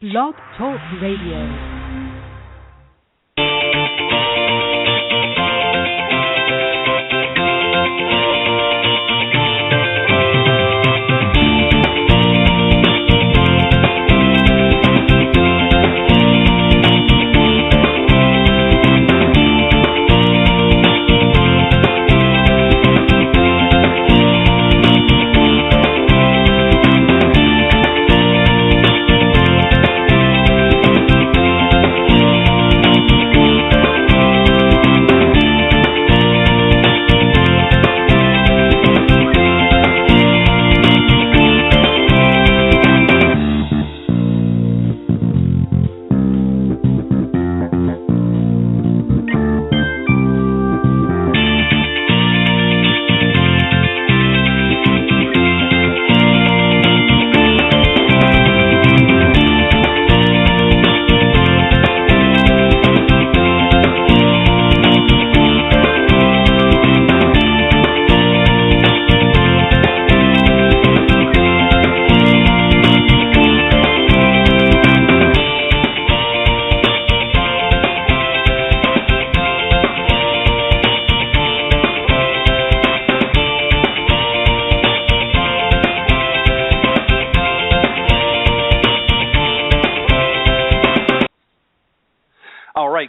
Blog Talk Radio.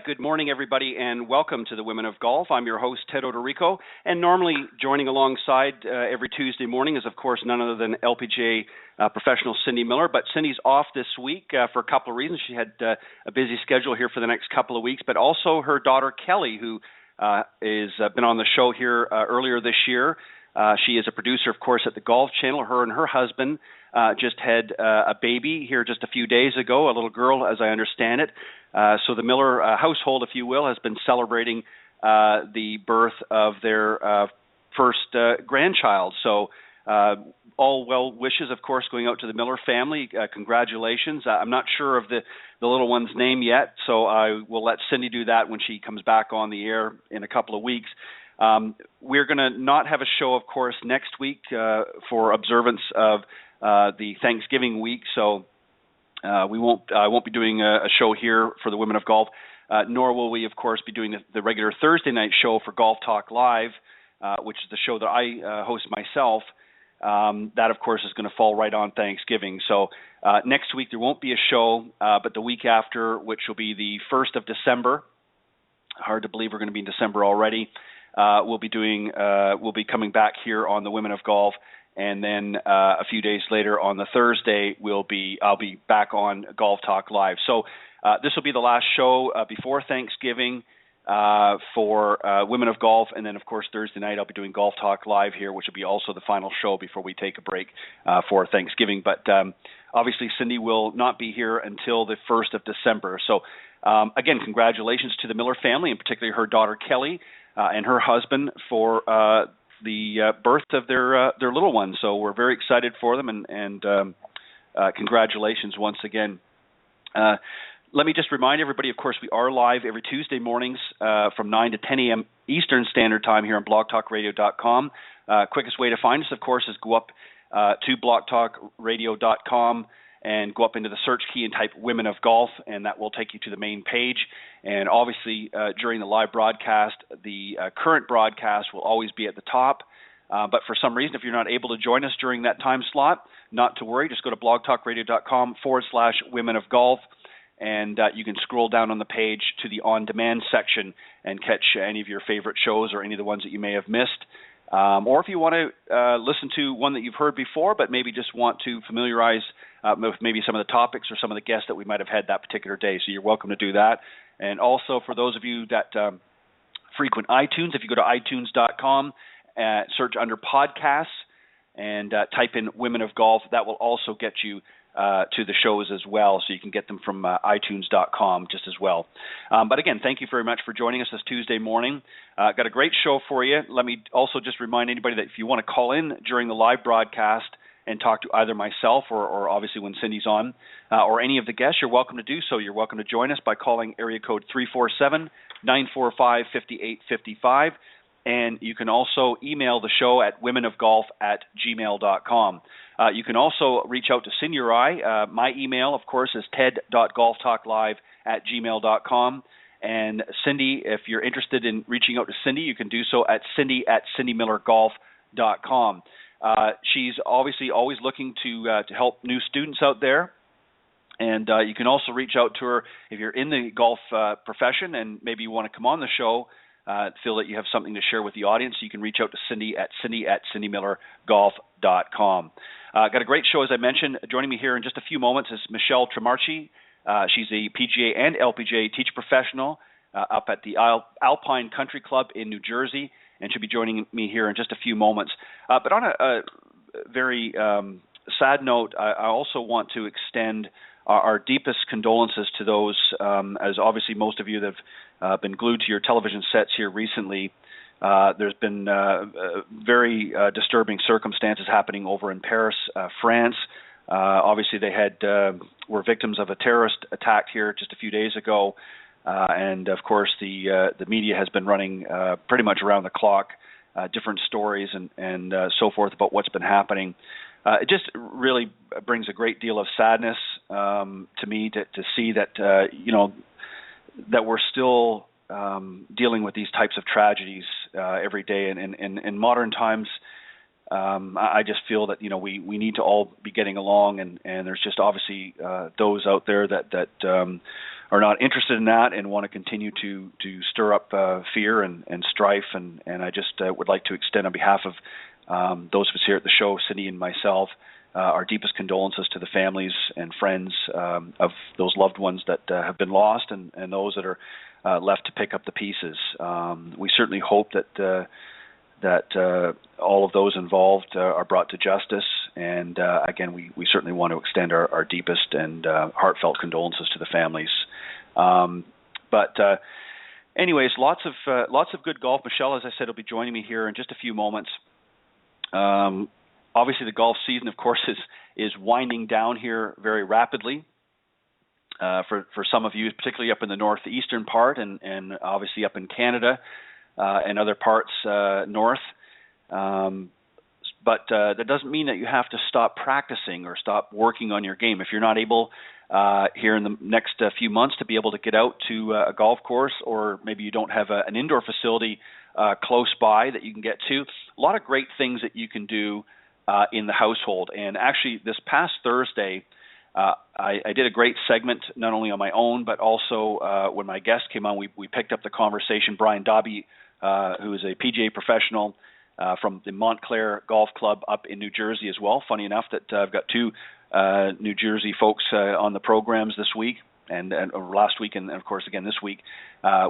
Good morning, everybody, and welcome to the Women of Golf. I'm your host, Ted Odorico, and normally joining alongside every Tuesday morning is, of course, none other than LPGA Professional Cindy Miller. But Cindy's off this week for a couple of reasons. She had a busy schedule here for the next couple of weeks, but also her daughter, Kelly, who has been on the show here earlier this year. She is a producer, of course, at the Golf Channel. Her and her husband just had a baby here just a few days ago, a little girl, as I understand it. So the Miller household, if you will, has been celebrating the birth of their first grandchild. So all well wishes, of course, going out to the Miller family. Congratulations. I'm not sure of the little one's name yet, so I will let Cindy do that when she comes back on the air in a couple of weeks. We're going to not have a show, of course, next week for observance of the Thanksgiving week, so I won't be doing a show here for the Women of Golf, nor will we, of course, be doing the regular Thursday night show for Golf Talk Live, which is the show that I host myself. That, of course, is going to fall right on Thanksgiving. So next week there won't be a show, but the week after, which will be the 1st of December, hard to believe we're going to be in December already, we'll be coming back here on the Women of Golf. And then a few days later on the Thursday, I'll be back on Golf Talk Live. So this will be the last show before Thanksgiving for Women of Golf. And then, of course, Thursday night I'll be doing Golf Talk Live here, which will be also the final show before we take a break for Thanksgiving. But obviously, Cindy will not be here until the 1st of December. So, again, congratulations to the Miller family, and particularly her daughter, Kelly, and her husband for the birth of their little one. So we're very excited for them, and congratulations once again. Let me just remind everybody, of course, we are live every Tuesday mornings from 9 to 10 a.m. Eastern Standard Time here on blogtalkradio.com. Quickest way to find us, of course, is go up to blogtalkradio.com and go up into the search key and type Women of Golf, and that will take you to the main page. And obviously, during the live broadcast, the current broadcast will always be at the top. But for some reason, if you're not able to join us during that time slot, not to worry. Just go to blogtalkradio.com/Women of Golf, and you can scroll down on the page to the on-demand section and catch any of your favorite shows or any of the ones that you may have missed. Or if you want to listen to one that you've heard before, but maybe just want to familiarize with maybe some of the topics or some of the guests that we might have had that particular day. So you're welcome to do that. And also for those of you that frequent iTunes, if you go to itunes.com, search under podcasts and type in Women of Golf, that will also get you to the shows as well, so you can get them from itunes.com just as well. But again, thank you very much for joining us this Tuesday morning. Got a great show for you. Let me also just remind anybody that if you want to call in during the live broadcast and talk to either myself or obviously when Cindy's on, or any of the guests, you're welcome to do so. You're welcome to join us by calling area code 347-945-5855. and you can also email the show at womenofgolf@gmail.com. You can also reach out to Cindy or I. My email, of course, is ted.golftalklive@gmail.com. And Cindy, if you're interested in reaching out to Cindy, you can do so at cindy@cindymillergolf.com. She's obviously always looking to help new students out there. And you can also reach out to her if you're in the golf profession and maybe you want to come on the show, feel that you have something to share with the audience. You can reach out to Cindy at cindymillergolf.com. Got a great show, as I mentioned. Joining me here in just a few moments is Michele Trimarche. She's a PGA and LPGA Teaching Professional up at the Alpine Country Club in New Jersey, and she'll be joining me here in just a few moments. But on a very sad note, I also want to extend our deepest condolences to those, as obviously most of you that have been glued to your television sets here recently. There's been very disturbing circumstances happening over in Paris, France. Obviously, they were victims of a terrorist attack here just a few days ago, and of course, the media has been running pretty much around the clock, different stories and so forth about what's been happening. It just really brings a great deal of sadness to me to see that that we're still dealing with these types of tragedies every day, and in modern times. I just feel that we need to all be getting along, and there's just obviously those out there that are not interested in that and want to continue to stir up fear and strife, and I just would like to extend on behalf of those of us here at the show, Cindy and myself, our deepest condolences to the families and friends of those loved ones that have been lost and those that are left to pick up the pieces. We certainly hope that all of those involved are brought to justice, and again, we certainly want to extend our deepest and heartfelt condolences to the families. Anyways, lots of good golf. Michele, as I said, will be joining me here in just a few moments. Obviously, the golf season, of course, is winding down here very rapidly. For some of you, particularly up in the northeastern part, and obviously up in Canada and other parts north. But that doesn't mean that you have to stop practicing or stop working on your game. If you're not able here in the next few months to be able to get out to a golf course, or maybe you don't have an indoor facility close by that you can get to, a lot of great things that you can do in the household. And actually, this past Thursday, I did a great segment, not only on my own, but also when my guest came on, we picked up the conversation. Brian Dobby, who is a PGA professional from the Montclair Golf Club up in New Jersey as well. Funny enough that I've got two New Jersey folks on the programs this week, and last week, and of course again this week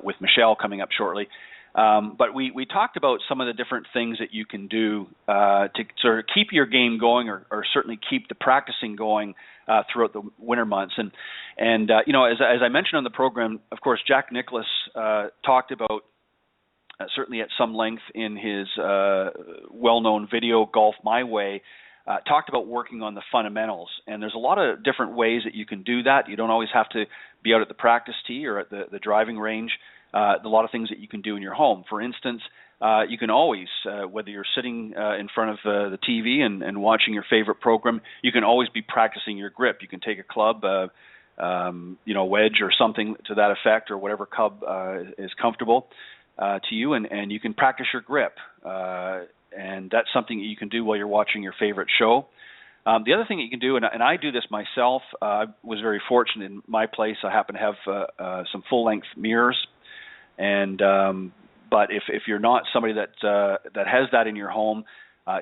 with Michele coming up shortly. But we talked about some of the different things that you can do to sort of keep your game going, or certainly keep the practicing going throughout the winter months. And as I mentioned on the program, of course, Jack Nicklaus talked about certainly at some length in his well-known video, Golf My Way, talked about working on the fundamentals. And there's a lot of different ways that you can do that. You don't always have to be out at the practice tee or at the driving range. A lot of things that you can do in your home. For instance, you can always, whether you're sitting in front of the TV and watching your favorite program, you can always be practicing your grip. You can take a club, wedge or something to that effect, or whatever club is comfortable to you, and you can practice your grip. And that's something that you can do while you're watching your favorite show. The other thing that you can do, and I do this myself, I was very fortunate in my place. I happen to have some full-length mirrors. And but if you're not somebody that has that in your home,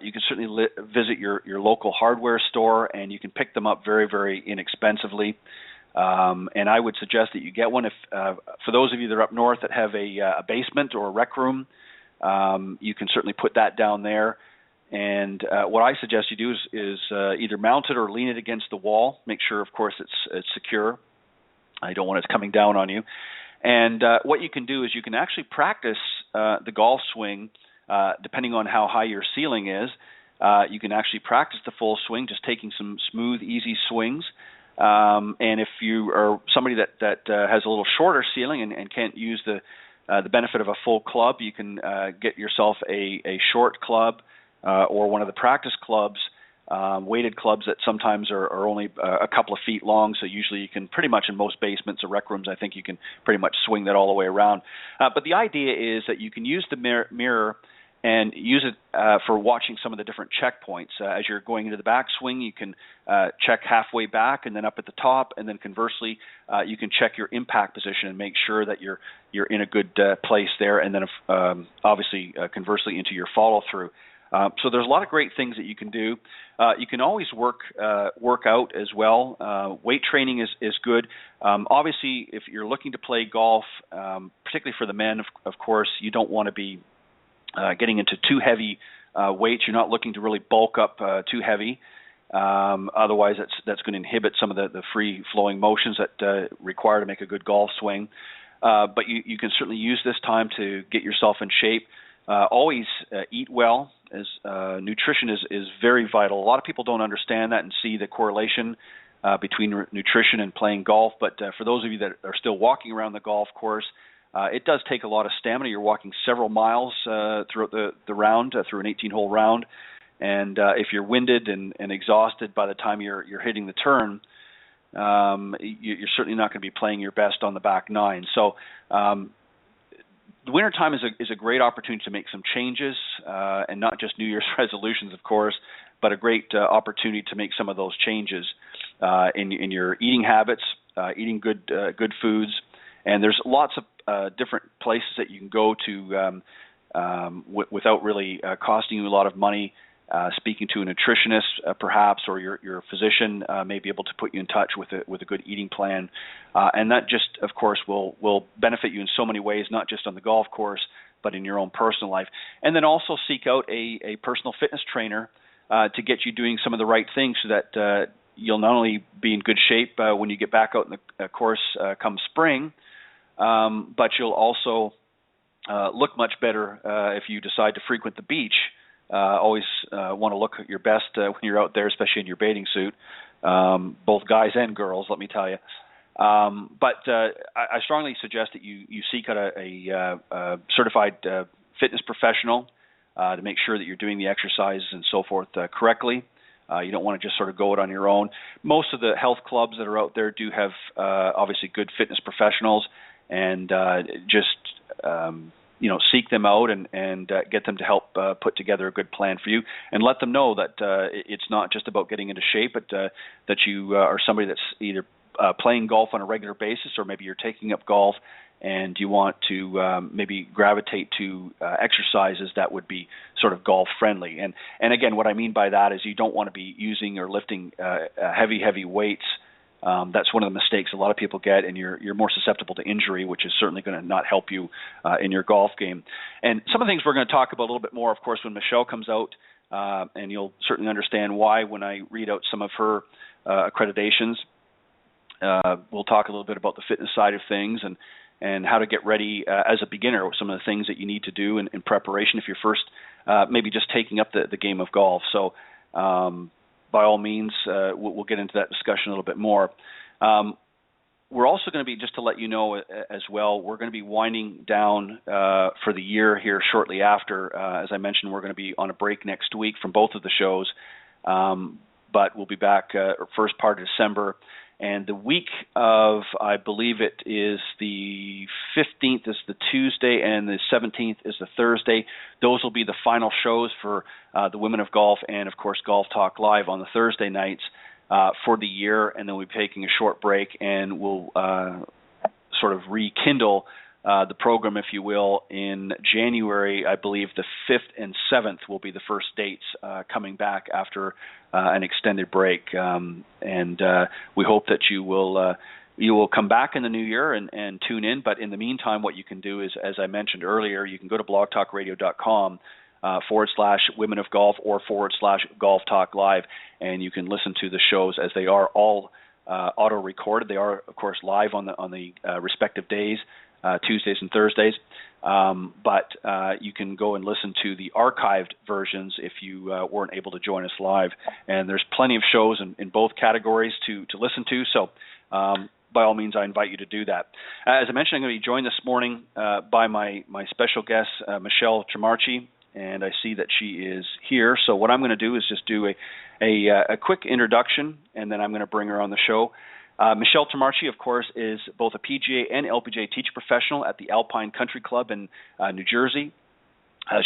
you can certainly visit your local hardware store, and you can pick them up very, very inexpensively. And I would suggest that you get one. If for those of you that are up north that have a basement or a rec room, you can certainly put that down there. And what I suggest you do is either mount it or lean it against the wall. Make sure, of course, it's secure. I don't want it coming down on you. And what you can do is you can actually practice the golf swing, depending on how high your ceiling is. You can actually practice the full swing, just taking some smooth, easy swings. And if you are somebody that has a little shorter ceiling and can't use the the benefit of a full club. You can get yourself a short club or one of the practice clubs, weighted clubs that sometimes are only a couple of feet long, so usually you can pretty much in most basements or rec rooms, I think you can pretty much swing that all the way around. But the idea is that you can use the mirror and use it for watching some of the different checkpoints. As you're going into the backswing, you can check halfway back and then up at the top, and then conversely, you can check your impact position and make sure that you're in a good place there, and then obviously conversely into your follow-through. So there's a lot of great things that you can do. You can always work out as well. Weight training is good. Obviously, if you're looking to play golf, particularly for the men, of course, you don't want to be getting into too heavy weights. You're not looking to really bulk up too heavy. Otherwise, that's going to inhibit some of the free-flowing motions that require to make a good golf swing. But you can certainly use this time to get yourself in shape. Always eat well, as nutrition is very vital. A lot of people don't understand that and see the correlation between nutrition and playing golf. But for those of you that are still walking around the golf course, it does take a lot of stamina. You're walking several miles throughout the round, through an 18-hole round. And if you're winded and exhausted by the time you're hitting the turn, you're certainly not going to be playing your best on the back nine. So the wintertime is a great opportunity to make some changes, and not just New Year's resolutions, of course, but a great opportunity to make some of those changes in your eating habits, eating good foods. And there's lots of different places that you can go to without really costing you a lot of money. Speaking to a nutritionist, perhaps, or your physician may be able to put you in touch with a good eating plan, and that just, of course, will benefit you in so many ways, not just on the golf course, but in your own personal life. And then also seek out a personal fitness trainer to get you doing some of the right things, so that you'll not only be in good shape when you get back out in the course come spring, but you'll also look much better if you decide to frequent the beach. Always want to look at your best when you're out there, especially in your bathing suit, both guys and girls, let me tell you. But I strongly suggest that you seek out a certified fitness professional to make sure that you're doing the exercises and so forth correctly. You don't want to just sort of go it on your own. Most of the health clubs that are out there do have obviously good fitness professionals, and seek them out and get them to help put together a good plan for you, and let them know that it's not just about getting into shape, but that you are somebody that's either playing golf on a regular basis, or maybe you're taking up golf and you want to maybe gravitate to exercises that would be sort of golf friendly. And again, what I mean by that is you don't want to be using or lifting heavy weights. That's one of the mistakes a lot of people get, and you're more susceptible to injury, which is certainly going to not help you in your golf game. And some of the things we're going to talk about a little bit more, of course, when Michele comes out, and you'll certainly understand why when I read out some of her accreditations. We'll talk a little bit about the fitness side of things and how to get ready as a beginner with some of the things that you need to do in preparation if you're first maybe just taking up the game of golf. So by all means, we'll get into that discussion a little bit more. We're also going to be, just to let you know as well, we're going to be winding down for the year here shortly after. As I mentioned, we're going to be on a break next week from both of the shows, but we'll be back first part of December. And the week of, I believe it is the 15th is the Tuesday and the 17th is the Thursday. Those will be the final shows for the Women of Golf and, of course, Golf Talk Live on the Thursday nights for the year. And then we'll be taking a short break, and we'll sort of rekindle the program, if you will, in January. I believe the 5th and 7th will be the first dates coming back after an extended break. And we hope that you will come back in the new year and tune in. But in the meantime, what you can do is, as I mentioned earlier, you can go to blogtalkradio.com /Women of Golf or /Golf Talk Live, and you can listen to the shows as they are all auto-recorded. They are, of course, live on the respective days. Tuesdays and Thursdays, but you can go and listen to the archived versions if you weren't able to join us live. And there's plenty of shows in both categories to listen to. So by all means, I invite you to do that. As I mentioned, I'm going to be joined this morning by my special guest, Michele Trimarche, and I see that she is here. So what I'm going to do is just do a quick introduction, and then I'm going to bring her on the show. Michele Trimarche, of course, is both a PGA and LPGA Teaching Professional at the Alpine Country Club in New Jersey.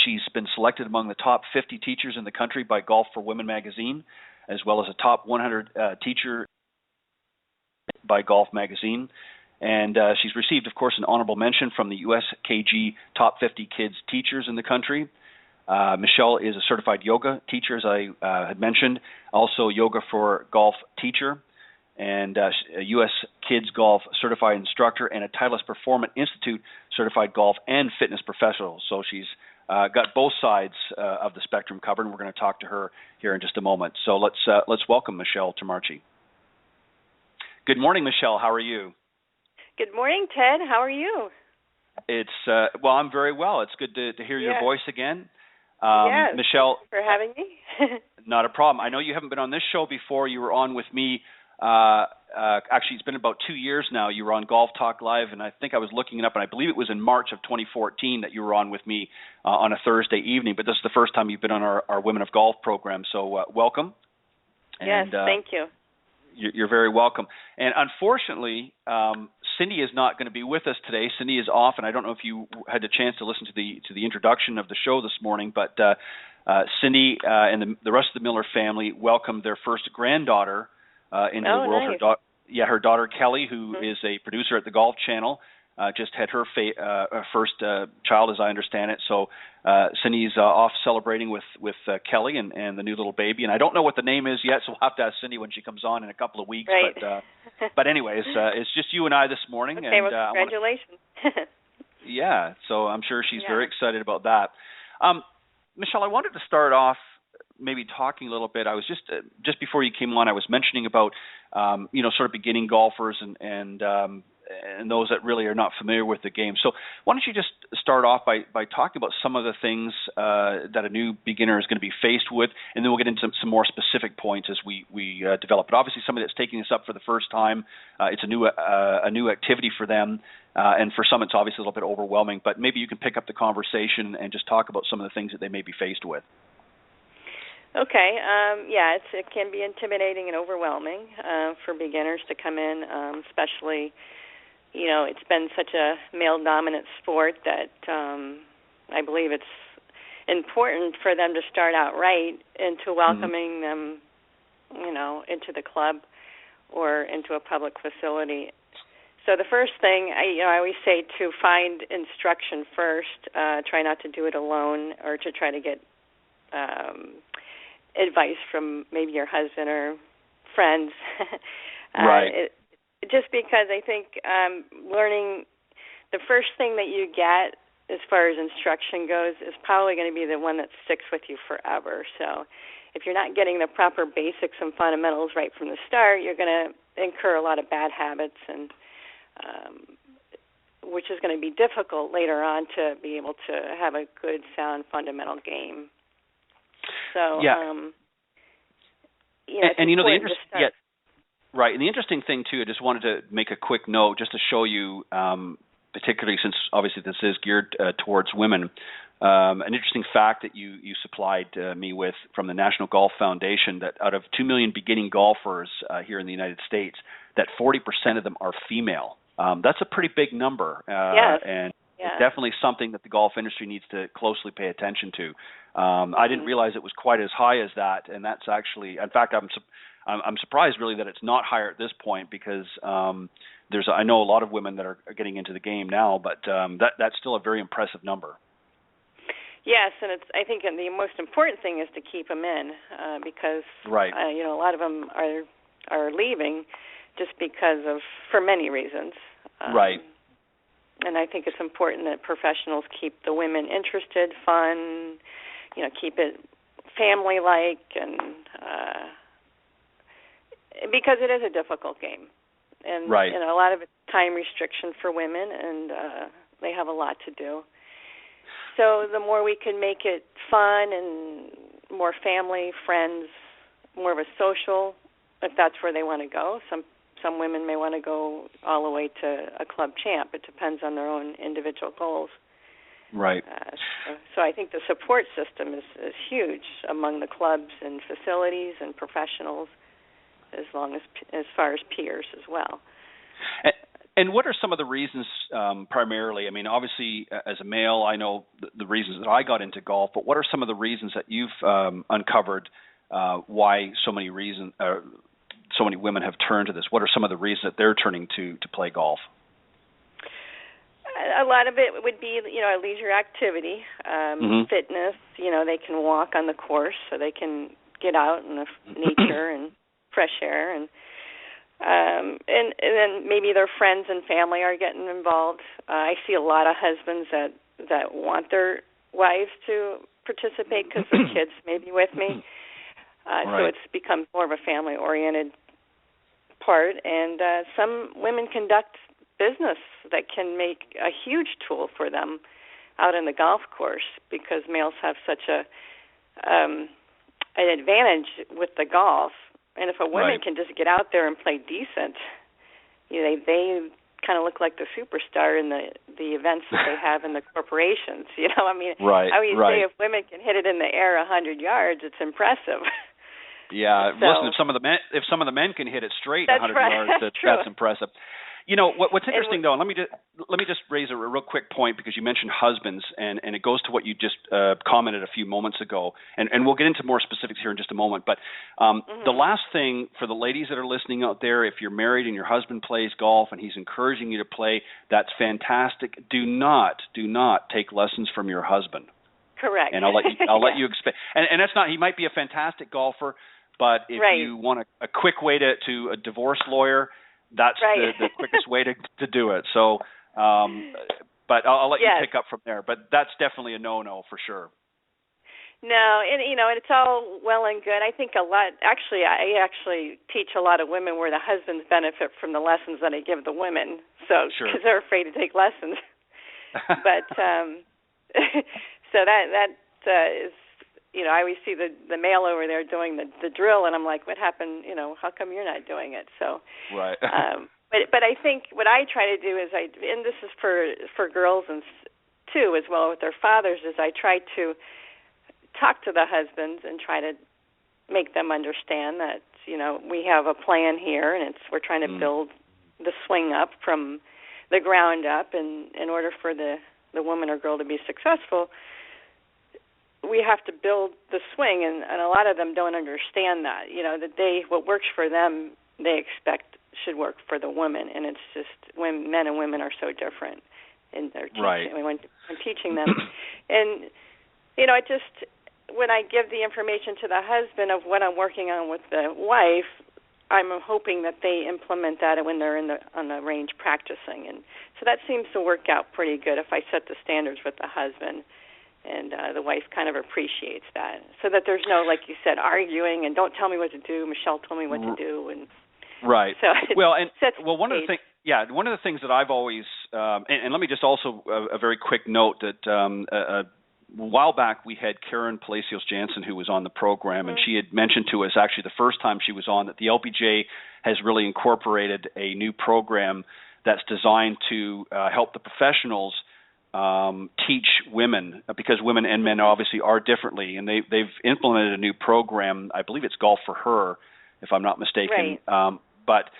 She's been selected among the top 50 teachers in the country by Golf for Women magazine, as well as a top 100 teacher by Golf magazine. And she's received, of course, an honorable mention from the USKG Top 50 Kids Teachers in the country. Michele is a certified yoga teacher, as I had mentioned, also yoga for golf teacher, and a U.S. Kids Golf certified instructor, and a Titleist Performance Institute certified golf and fitness professional. So she's got both sides of the spectrum covered, and we're going to talk to her here in just a moment. So let's welcome Michele Trimarche. Good morning, Michele. How are you? Good morning, Ted. How are you? It's well, I'm very well. It's good to hear your voice again. Yes, Michele, thanks for having me. Not a problem. I know you haven't been on this show before. You were on with me. Actually, it's been about 2 years now. You were on Golf Talk Live, and I think I was looking it up, and I believe it was in March of 2014 that you were on with me on a Thursday evening. But this is the first time you've been on our Women of Golf program, so welcome. Yes, thank you. You're very welcome. And unfortunately, Cindy is not going to be with us today. Cindy is off, and I don't know if you had a chance to listen to the introduction of the show this morning, but Cindy and the rest of the Miller family welcomed their first granddaughter into the world. Nice. Her daughter Kelly, who is a producer at the Golf Channel, just had her first child, as I understand it. So Cindy's off celebrating with Kelly and the new little baby. And I don't know what the name is yet, so we'll have to ask Cindy when she comes on in a couple of weeks. Right. But anyways, it's just you and I this morning. Okay, and, well, congratulations. Yeah, so I'm sure she's very excited about that. Michele, I wanted to start off maybe talking a little bit. I was just before you came on, I was mentioning about sort of beginning golfers and those that really are not familiar with the game. So why don't you just start off by talking about some of the things that a new beginner is going to be faced with, and then we'll get into some more specific points as we develop. But obviously, somebody that's taking this up for the first time, it's a new activity for them, and for some, it's obviously a little bit overwhelming. But maybe you can pick up the conversation and just talk about some of the things that they may be faced with. Okay. It can be intimidating and overwhelming for beginners to come in, especially. It's been such a male-dominant sport that I believe it's important for them to start out right into welcoming them, into the club or into a public facility. So the first thing, I always say to find instruction first. Try not to do it alone or to try to get advice from maybe your husband or friends. Right. Just because I think learning, the first thing that you get as far as instruction goes is probably going to be the one that sticks with you forever. So if you're not getting the proper basics and fundamentals right from the start, you're going to incur a lot of bad habits, and which is going to be difficult later on to be able to have a good, sound, fundamental game. So, Right, and the interesting thing, too, I just wanted to make a quick note just to show you, particularly since obviously this is geared towards women, an interesting fact that you supplied me with from the National Golf Foundation, that out of 2 million beginning golfers here in the United States, that 40% of them are female. That's a pretty big number, and it's definitely something that the golf industry needs to closely pay attention to. I didn't realize it was quite as high as that, and that's actually, in fact, I'm surprised really that it's not higher at this point, because I know a lot of women that are getting into the game now, but that's still a very impressive number. Yes, and I think the most important thing is to keep them in, because a lot of them are leaving just because for many reasons. Right. And I think it's important that professionals keep the women interested, fun, keep it family-like, and because it is a difficult game. And a lot of it's time restriction for women, and they have a lot to do. So the more we can make it fun and more family, friends, more of a social, if that's where they want to go. some women may want to go all the way to a club champ. It depends on their own individual goals. Right. So I think the support system is huge among the clubs and facilities and professionals, as far as peers as well. And what are some of the reasons, primarily? I mean, obviously, as a male, I know the reasons that I got into golf, but what are some of the reasons that you've uncovered why so many women have turned to this? What are some of the reasons that they're turning to play golf? A lot of it would be, a leisure activity, fitness. They can walk on the course, so they can get out in the nature and fresh air, and then maybe their friends and family are getting involved. I see a lot of husbands that want their wives to participate because their kids may be with me. So it's become more of a family-oriented part, and some women conduct business that can make a huge tool for them out in the golf course, because males have such an advantage with the golf. And if a woman can just get out there and play decent, they kind of look like the superstar in the events that they have in the corporations. I mean, I always say if women can hit it in the air 100 yards, it's impressive. Yeah, listen, if some of the men can hit it straight 100 yards, that's impressive. What's interesting, though, and let me just raise a real quick point, because you mentioned husbands, and it goes to what you just commented a few moments ago, and we'll get into more specifics here in just a moment. But the last thing for the ladies that are listening out there, if you're married and your husband plays golf and he's encouraging you to play, that's fantastic. Do not take lessons from your husband. Correct. And I'll let you expand. And that's not. He might be a fantastic golfer, but if you want a quick way to a divorce lawyer, that's the quickest way to do it. So, but I'll let you pick up from there. But that's definitely a no-no for sure. No, and it's all well and good. I think a lot. Actually, I teach a lot of women where the husbands benefit from the lessons that I give the women. So, because they're afraid to take lessons. But so that is. I always see the male over there doing the drill, and I'm like, what happened? How come you're not doing it? So, right. But I think what I try to do is and this is for girls and too as well with their fathers, is I try to talk to the husbands and try to make them understand that we have a plan here, and we're trying to build the swing up from the ground up, and in order for the woman or girl to be successful, we have to build the swing, and a lot of them don't understand that. That what works for them, they expect should work for the woman, and it's just when men and women are so different in their teaching, when teaching them. And it just, when I give the information to the husband of what I'm working on with the wife, I'm hoping that they implement that when they're on the range practicing, and so that seems to work out pretty good if I set the standards with the husband. And the wife kind of appreciates that, so that there's no, like you said, arguing and don't tell me what to do. Michelle told me what to do, and so one of the things that I've always and let me just also a very quick note that a while back we had Karen Palacios Jansen, who was on the program, and she had mentioned to us actually the first time she was on that the LPGA has really incorporated a new program that's designed to help the professionals teach women, because women and men obviously are differently, and they've implemented a new program. I believe it's Golf for Her, if I'm not mistaken. But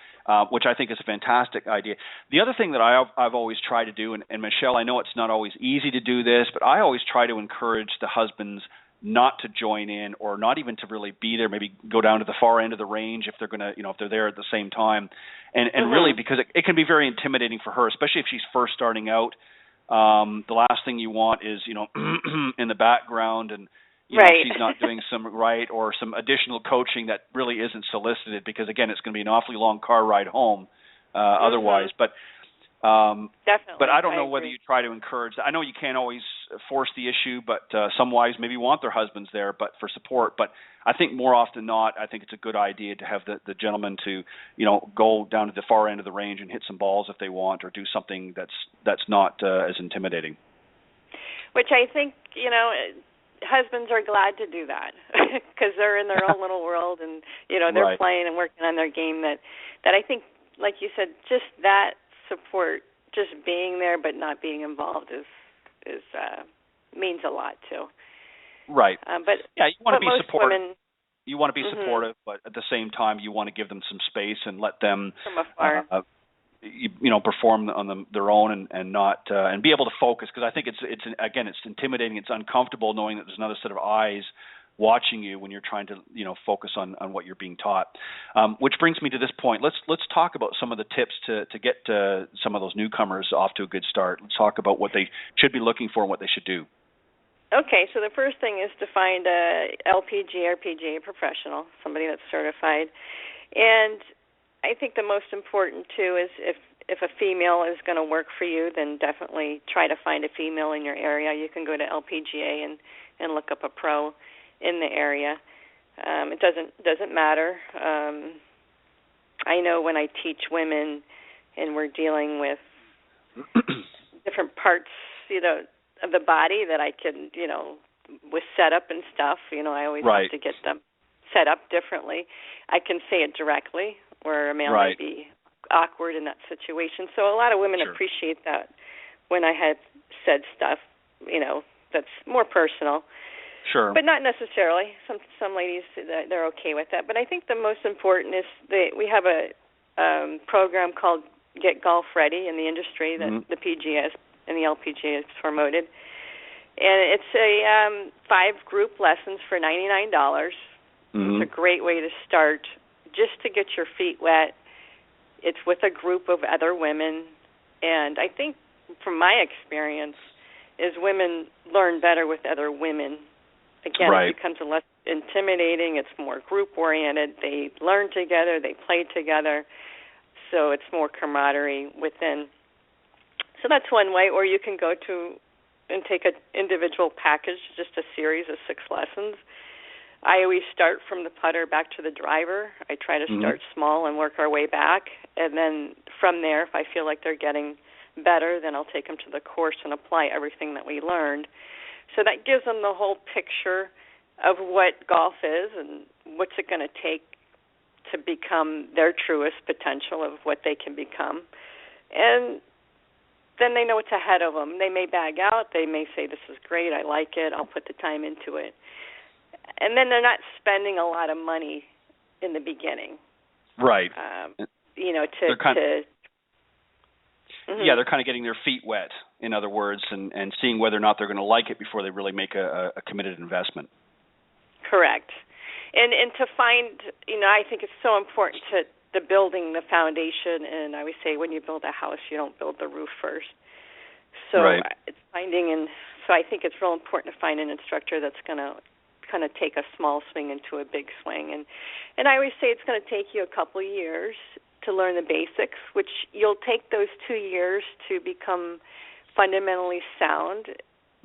which I think is a fantastic idea. The other thing that I've always tried to do, and Michelle, I know it's not always easy to do this, but I always try to encourage the husbands not to join in, or not even to really be there. Maybe go down to the far end of the range if they're gonna, if they're there at the same time, and really, because it can be very intimidating for her, especially if she's first starting out. The last thing you want is, in the background, and she's not doing some or some additional coaching that really isn't solicited, because again, it's going to be an awfully long car ride home otherwise. But definitely. But I don't know whether you try to encourage that. I know you can't always force the issue, but some wives maybe want their husbands there, but for support. But I think more often than not, I think it's a good idea to have the gentleman to, go down to the far end of the range and hit some balls if they want, or do something that's not as intimidating. Which I think, husbands are glad to do that, because they're in their own little world, and they're playing and working on their game. That I think like you said, just that support, just being there but not being involved is means a lot too. Right. But yeah, you want to be supportive. Women, you want to be supportive, but at the same time, you want to give them some space and let them from afar. perform on their own and not and be able to focus, because I think it's intimidating, it's uncomfortable knowing that there's another set of eyes watching you when you're trying to focus on what you're being taught. Which brings me to this point. Let's talk about some of the tips to get some of those newcomers off to a good start. Let's talk about what they should be looking for and what they should do. Okay, so the first thing is to find a LPGA or PGA professional, somebody that's certified. And I think the most important, too, is if a female is going to work for you, then definitely try to find a female in your area. You can go to LPGA and look up a pro in the area. It doesn't matter. I know when I teach women and we're dealing with different parts, of the body that I can, with setup and stuff, I always have to get them set up differently. I can say it directly, where a male might be awkward in that situation. So a lot of women appreciate that when I had said stuff, that's more personal. Sure. But not necessarily. Some ladies, they're okay with that. But I think the most important is we have a program called Get Golf Ready in the industry that the PGA and the LPGA has promoted. And it's a 5 group lessons for $99. It's a great way to start just to get your feet wet. It's with a group of other women. And I think from my experience is women learn better with other women. Again, it becomes less intimidating. It's more group-oriented. They learn together. They play together. So it's more camaraderie within. So that's one way. Or you can go to and take an individual package, just a series of 6 lessons. I always start from the putter back to the driver. I try to start small and work our way back. And then from there, if I feel like they're getting better, then I'll take them to the course and apply everything that we learned. So that gives them the whole picture of what golf is and what's it going to take to become their truest potential of what they can become. And then they know what's ahead of them. They may bag out. They may say, this is great, I like it, I'll put the time into it. And then they're not spending a lot of money in the beginning. Right. They're kind of getting their feet wet, in other words, and seeing whether or not they're going to like it before they really make a committed investment. Correct. And to find, I think it's so important to the building, the foundation, and I always say when you build a house, you don't build the roof first. So it's finding, and so I think it's real important to find an instructor that's going to kind of take a small swing into a big swing. And I always say it's going to take you a couple years to learn the basics, which you'll take those 2 years to become fundamentally sound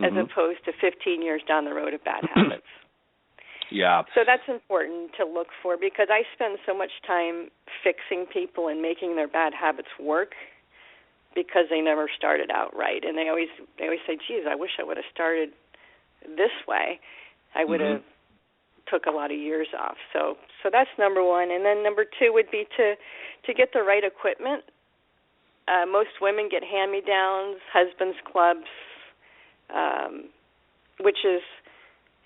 as opposed to 15 years down the road of bad habits. Yeah. So that's important to look for, because I spend so much time fixing people and making their bad habits work because they never started out right. And they always say, geez, I wish I would have started this way. I would have took a lot of years off. So that's number one. And then number 2 would be to get the right equipment. Most women get hand-me-downs, husband's clubs, which is,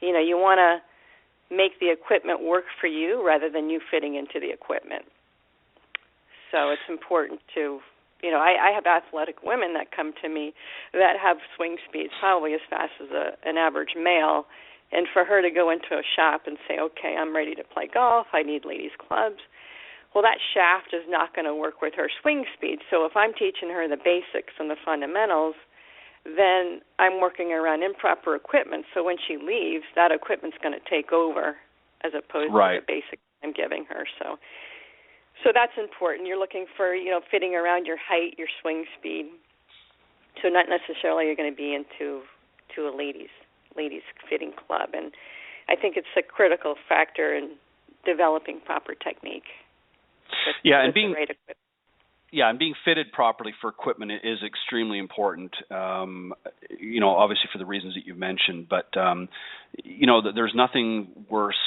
you want to make the equipment work for you rather than you fitting into the equipment. So it's important to, I have athletic women that come to me that have swing speeds probably as fast as an average male, and for her to go into a shop and say, okay, I'm ready to play golf, I need ladies' clubs, well, that shaft is not going to work with her swing speed. So if I'm teaching her the basics and the fundamentals, then I'm working around improper equipment. So when she leaves, that equipment's going to take over as opposed to the basics I'm giving her. So that's important. You're looking for, fitting around your height, your swing speed. So not necessarily you're going to be into a ladies fitting club. And I think it's a critical factor in developing proper technique. And being right equipment. Yeah, and being fitted properly for equipment is extremely important, obviously for the reasons that you've mentioned. But, there's nothing worse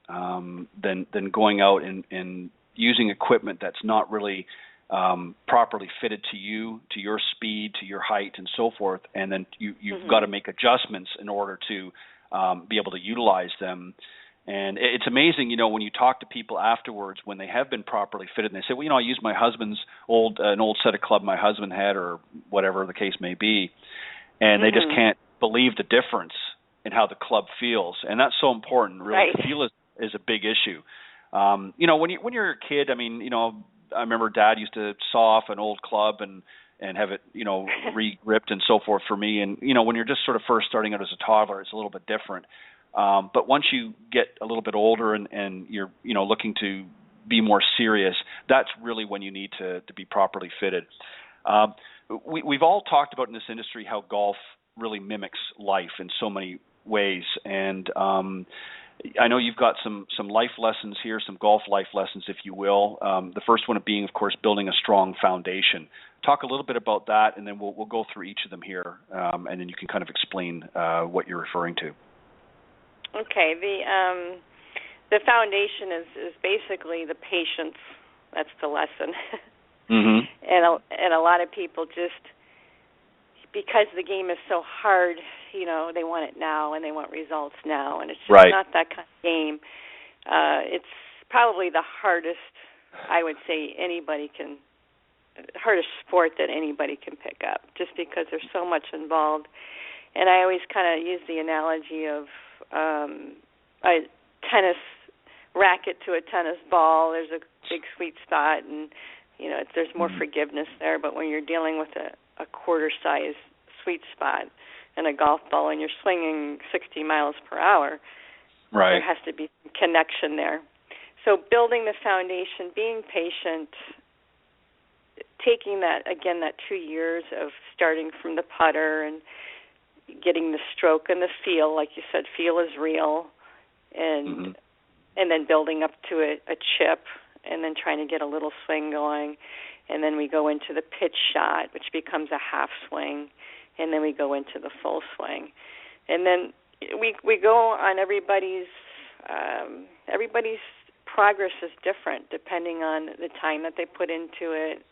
than going out and using equipment that's not really properly fitted to you, to your speed, to your height, and so forth, and then you've got to make adjustments in order to be able to utilize them. And it's amazing, when you talk to people afterwards when they have been properly fitted, and they say, well, I used my husband's an old set of club my husband had, or whatever the case may be, and they just can't believe the difference in how the club feels, and that's so important. Really, right. Feel is a big issue. When you're a kid, I remember Dad used to saw off an old club and have it, re-gripped and so forth for me. And, when you're just sort of first starting out as a toddler, it's a little bit different. But once you get a little bit older and you're, looking to be more serious, that's really when you need to be properly fitted. We've all talked about in this industry how golf really mimics life in so many ways. And I know you've got some life lessons here, some golf life lessons, if you will. The first one being, of course, building a strong foundation. Talk a little bit about that, and then we'll go through each of them here, and then you can kind of explain what you're referring to. Okay. The foundation is basically the patience. That's the lesson. Mm-hmm. And a lot of people just, because the game is so hard, they want it now and they want results now, and it's just not that kind of game. It's probably the hardest, I would say, hardest sport that anybody can pick up, just because there's so much involved. And I always kind of use the analogy of a tennis racket to a tennis ball. There's a big sweet spot, and there's more forgiveness there. But when you're dealing with a quarter-size sweet spot and a golf ball, and you're swinging 60 miles per hour, there has to be some connection there. So building the foundation, being patient, taking that 2 years of starting from the putter and getting the stroke and the feel, like you said, feel is real, and then building up to a chip, and then trying to get a little swing going, and then we go into the pitch shot, which becomes a half swing, and then we go into the full swing, and then we go on everybody's progress is different depending on the time that they put into it.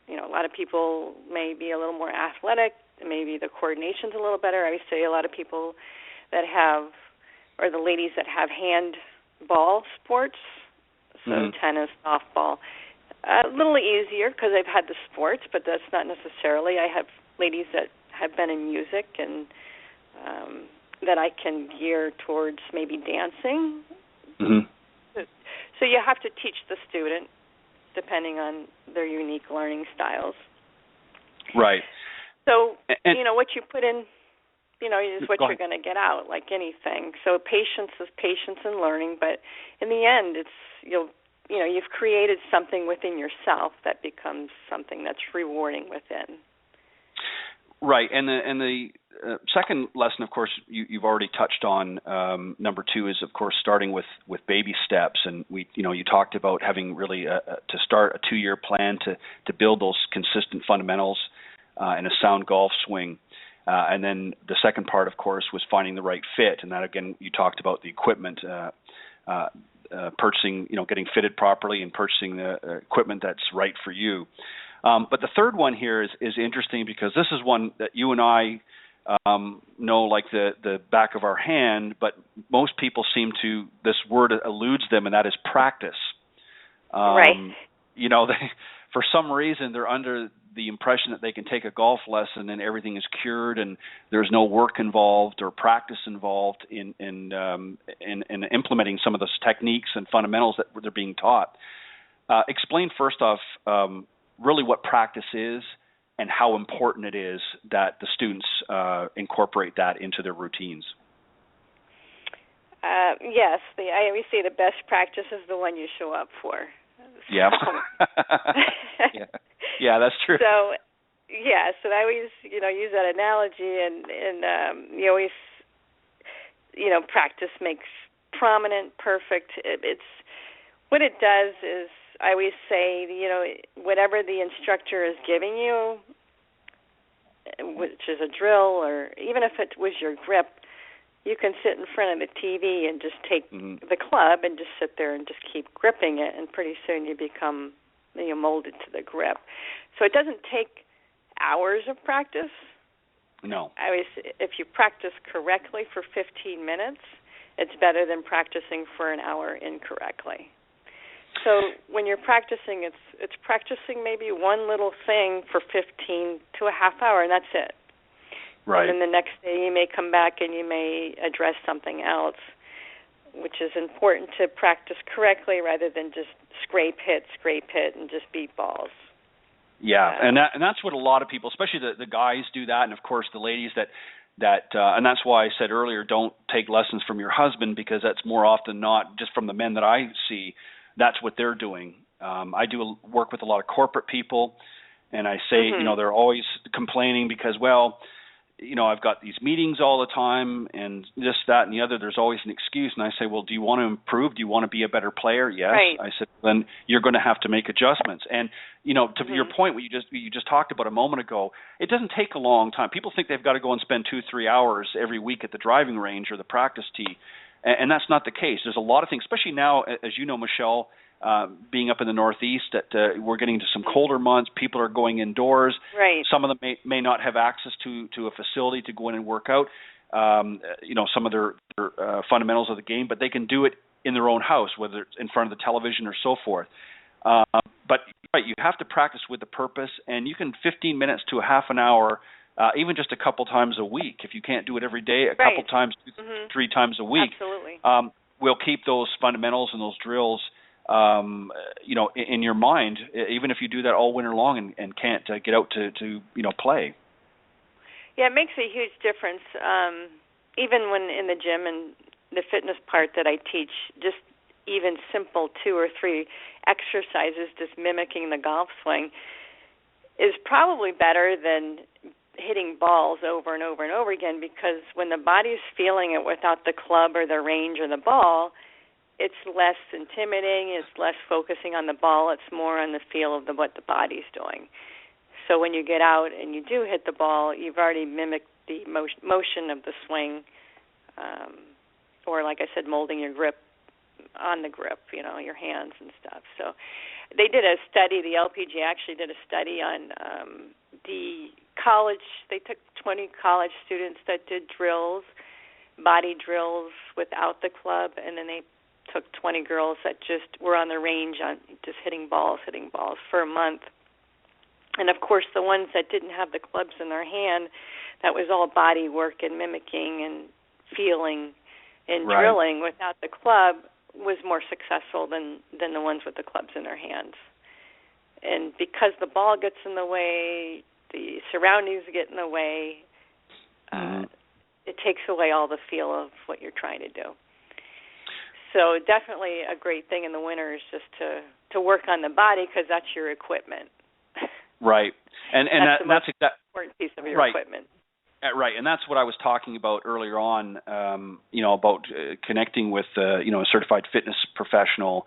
A lot of people may be a little more athletic, maybe the coordination's a little better. I would say a lot of people that have, or the ladies that have handball sports, so tennis, softball, a little easier because they've had the sports, but that's not necessarily. I have ladies that have been in music and that I can gear towards maybe dancing. Mm-hmm. So you have to teach the student depending on their unique learning styles. Right. So, what you put in, is what you're going to get out, like anything. So patience is patience and learning, but in the end, it's, you've created something within yourself that becomes something that's rewarding within. Right, and the second lesson, of course, you've already touched on. Number 2 is, of course, starting with baby steps, and you talked about having really to start a 2-year plan to build those consistent fundamentals and a sound golf swing. And then the second part, of course, was finding the right fit, and that again, you talked about the equipment, purchasing, getting fitted properly, and purchasing the equipment that's right for you. But the third one here is interesting because this is one that you and I know like the back of our hand, but most people this word eludes them, and that is practice. Right. For some reason, they're under the impression that they can take a golf lesson and everything is cured and there's no work involved or practice involved in implementing some of those techniques and fundamentals that they're being taught. Explain first off really what practice is and how important it is that the students incorporate that into their routines. Yes, I always say the best practice is the one you show up for. Yeah. Yeah, that's true. So I always, use that analogy, and you always, practice makes prominent, perfect. It's what it does is, I always say, whatever the instructor is giving you, which is a drill, or even if it was your grip, you can sit in front of the TV and just take the club and just sit there and just keep gripping it, and pretty soon you become molded to the grip. So it doesn't take hours of practice. No. If you practice correctly for 15 minutes, it's better than practicing for an hour incorrectly. So when you're practicing, it's practicing maybe one little thing for 15 to a half hour, and that's it. Right. And then the next day you may come back and you may address something else, which is important to practice correctly rather than just scrape hit, and just beat balls. Yeah, and that's what a lot of people, especially the guys, do that, and of course the ladies that and that's why I said earlier, don't take lessons from your husband, because that's more often not, just from the men that I see, that's what they're doing. I do work with a lot of corporate people, and I say, they're always complaining because, I've got these meetings all the time and this, that, and the other. There's always an excuse. And I say, well, do you want to improve? Do you want to be a better player? Yes. Right. I said, then you're going to have to make adjustments. And, to your point, what you just talked about a moment ago, it doesn't take a long time. People think they've got to go and spend 2-3 hours every week at the driving range or the practice tee. And that's not the case. There's a lot of things, especially now, as you know, Michele, being up in the Northeast, that we're getting into some colder months. People are going indoors. Right. Some of them may not have access to a facility to go in and work out, some of their fundamentals of the game, but they can do it in their own house, whether it's in front of the television or so forth. But you have to practice with a purpose, and you can 15 minutes to a half an hour, even just a couple times a week. If you can't do it every day, a couple times, 3 times a week. Absolutely. We'll keep those fundamentals and those drills in your mind, even if you do that all winter long and can't get out to play. Yeah, it makes a huge difference. Even when in the gym and the fitness part that I teach, just even simple 2 or 3 exercises, just mimicking the golf swing, is probably better than hitting balls over and over and over again, because when the body's feeling it without the club or the range or the ball, it's less intimidating, it's less focusing on the ball, it's more on the feel of what the body's doing. So when you get out and you do hit the ball, you've already mimicked the motion of the swing, or like I said, molding your grip on the grip, your hands and stuff. So they did a study, the LPGA actually did a study on the college. They took 20 college students that did drills, body drills without the club, and then they took 20 girls that just were on the range on just hitting balls for a month. And, of course, the ones that didn't have the clubs in their hand, that was all body work and mimicking and feeling and drilling without the club, was more successful than the ones with the clubs in their hands. And because the ball gets in the way, the surroundings get in the way, it takes away all the feel of what you're trying to do. So definitely a great thing in the winter is just to work on the body, because that's your equipment. Right, and that's exactly important piece of your equipment. Right, and that's what I was talking about earlier on. About connecting with a certified fitness professional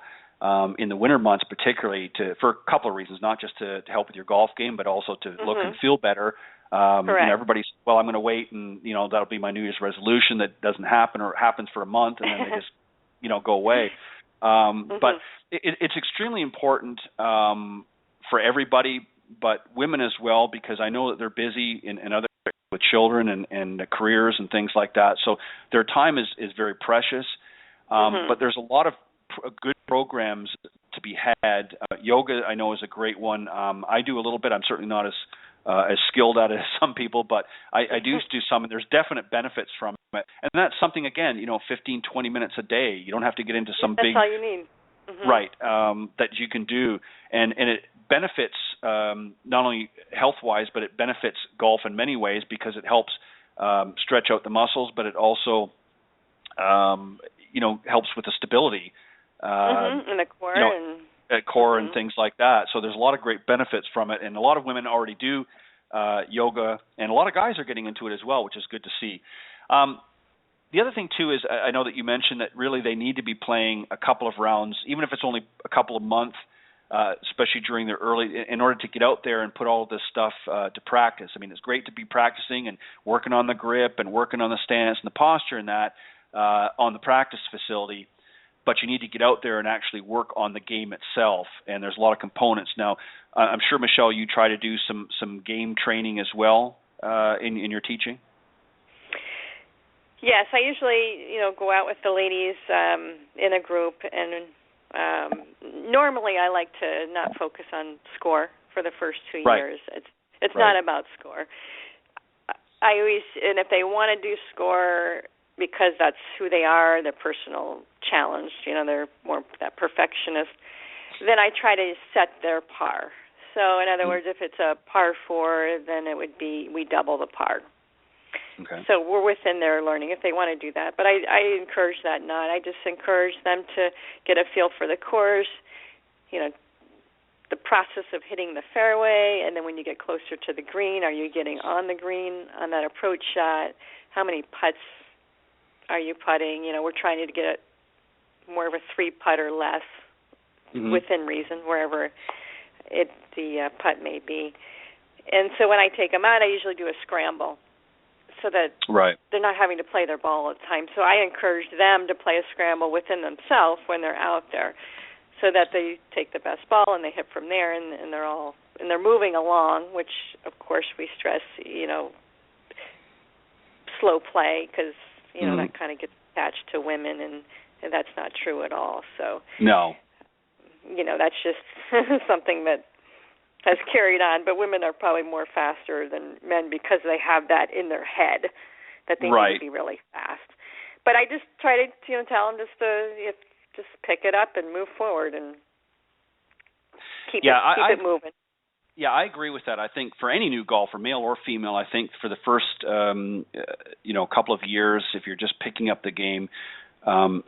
in the winter months, particularly for a couple of reasons, not just to help with your golf game, but also to look and feel better. Everybody's, I'm going to wait, and that'll be my New Year's resolution that doesn't happen, or it happens for a month, and then they just go away. But it's extremely important for everybody, but women as well, because I know that they're busy in other with children and careers and things like that. So their time is very precious. But there's a lot of good programs to be had. Yoga, I know, is a great one. I do a little bit. I'm certainly not as skilled at it as some people, but I do some, and there's definite benefits from it. And that's something, again, 15, 20 minutes a day. You don't have to get into some big... That's all you need. Right, that you can do. And it benefits not only health-wise, but it benefits golf in many ways, because it helps stretch out the muscles, but it also, helps with the stability. And the core. Core and things like that. So there's a lot of great benefits from it, and a lot of women already do yoga, and a lot of guys are getting into it as well, which is good to see. The other thing, too, is I know that you mentioned that really they need to be playing a couple of rounds, even if it's only a couple of months, especially during the early, in order to get out there and put all of this stuff to practice. I mean, it's great to be practicing and working on the grip and working on the stance and the posture and that on the practice facility, but you need to get out there and actually work on the game itself, and there's a lot of components. Now, I'm sure, Michele, you try to do some game training as well in your teaching? Yes, I usually, go out with the ladies in a group, and normally I like to not focus on score for the first 2 years. It's not about score. I always, and if they want to do score because that's who they are, their personal challenge, they're more that perfectionist, then I try to set their par. So in other words, if it's a par 4, then it would be we double the par. Okay. So we're within their learning if they want to do that. But I encourage that not. I just encourage them to get a feel for the course, the process of hitting the fairway, and then when you get closer to the green, are you getting on the green on that approach shot? How many putts are you putting? We're trying to get more of a 3-putt or less within reason, wherever the putt may be. And so when I take them out, I usually do a scramble so that they're not having to play their ball all the time. So I encourage them to play a scramble within themselves when they're out there so that they take the best ball and they hit from there, and they're moving along, which, of course, we stress, slow play because, that kind of gets attached to women, and that's not true at all. So, no. That's just something that has carried on, but women are probably more faster than men because they have that in their head that they need to be really fast. But I just try to tell them just pick it up and move forward and keep it moving. Yeah, I agree with that. I think for any new golfer, male or female, I think for the first couple of years, if you're just picking up the game,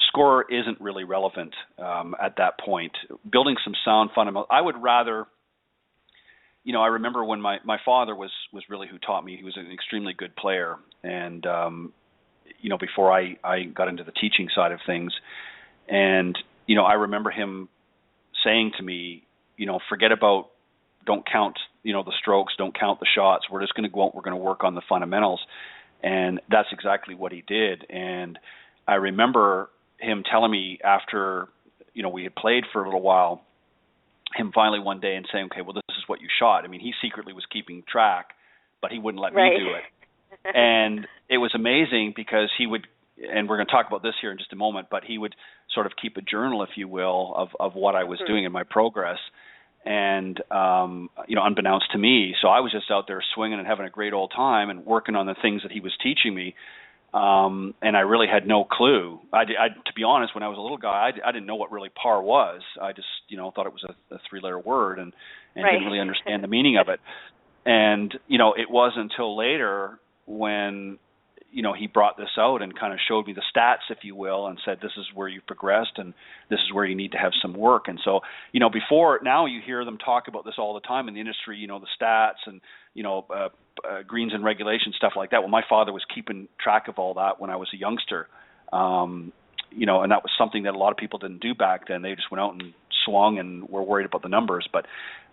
score isn't really relevant at that point. Building some sound fundamentals. I would rather, I remember when my father was really who taught me. He was an extremely good player, and before I got into the teaching side of things, and I remember him saying to me, forget about, don't count the strokes, don't count the shots. We're just going to go out. We're going to work on the fundamentals, and that's exactly what he did. And I remember him telling me after, we had played for a little while, him finally one day and saying, okay, well, this is what you shot. I mean, he secretly was keeping track, but he wouldn't let me do it. And it was amazing because he would, and we're going to talk about this here in just a moment, but he would sort of keep a journal, if you will, of what I was doing in my progress. And, unbeknownst to me, so I was just out there swinging and having a great old time and working on the things that he was teaching me. And I really had no clue. To be honest, when I was a little guy, I didn't know what really par was. I just, thought it was a 3-letter word and didn't really understand the meaning of it. And, it wasn't until later when, he brought this out and kind of showed me the stats, if you will, and said, this is where you've progressed and this is where you need to have some work. And so, before, now you hear them talk about this all the time in the industry, the stats and, greens and regulation, stuff like that. Well, my father was keeping track of all that when I was a youngster, and that was something that a lot of people didn't do back then. They just went out and swung and were worried about the numbers. But,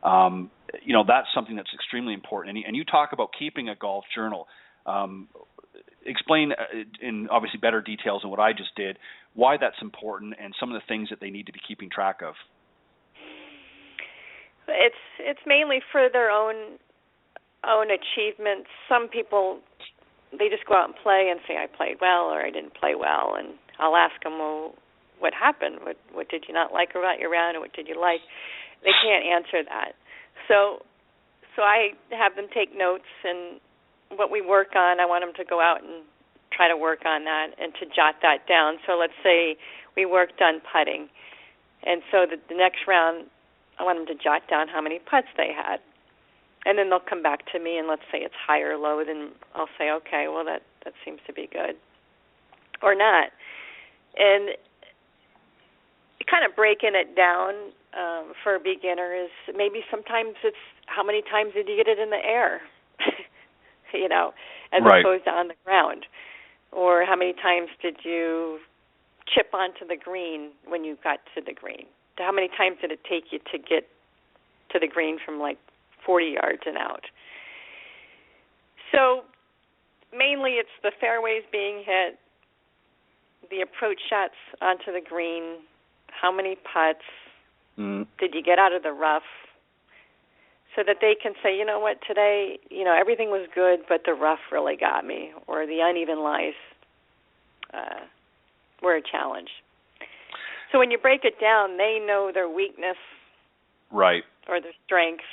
that's something that's extremely important. And you talk about keeping a golf journal. Explain in obviously better details than what I just did, why that's important and some of the things that they need to be keeping track of. It's mainly for their own achievements. Some people, they just go out and play and say, I played well or I didn't play well, and I'll ask them, well, what happened? What did you not like about your round, and what did you like? They can't answer that. So I have them take notes, and what we work on, I want them to go out and try to work on that and to jot that down. So let's say we worked on putting, and so the next round, I want them to jot down how many putts they had. And then they'll come back to me, and let's say it's high or low, then I'll say, okay, well, that seems to be good. Or not. And kind of breaking it down for a beginner is maybe sometimes it's how many times did you get it in the air, as opposed to on the ground. Or how many times did you chip onto the green when you got to the green? How many times did it take you to get to the green from like 40 yards and out. So mainly it's the fairways being hit, the approach shots onto the green, how many putts, did you get out of the rough, so that they can say, you know what, today, everything was good, but the rough really got me, or the uneven lies were a challenge. So when you break it down, they know their weakness, right, or their strength.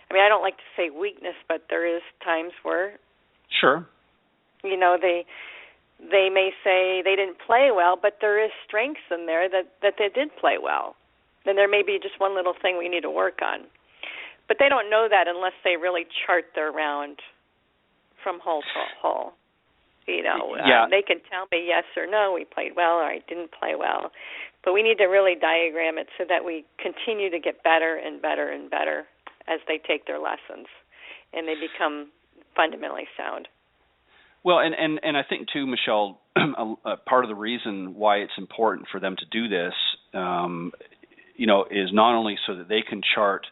I mean, I don't like to say weakness, but there is times where, sure, they may say they didn't play well, but there is strengths in there that they did play well. Then there may be just one little thing we need to work on. But they don't know that unless they really chart their round from hole to hole. They can tell me yes or no, we played well, or I didn't play well. But we need to really diagram it so that we continue to get better and better and better as they take their lessons and they become fundamentally sound. Well, and I think too, Michele, part of the reason why it's important for them to do this, is not only so that they can chart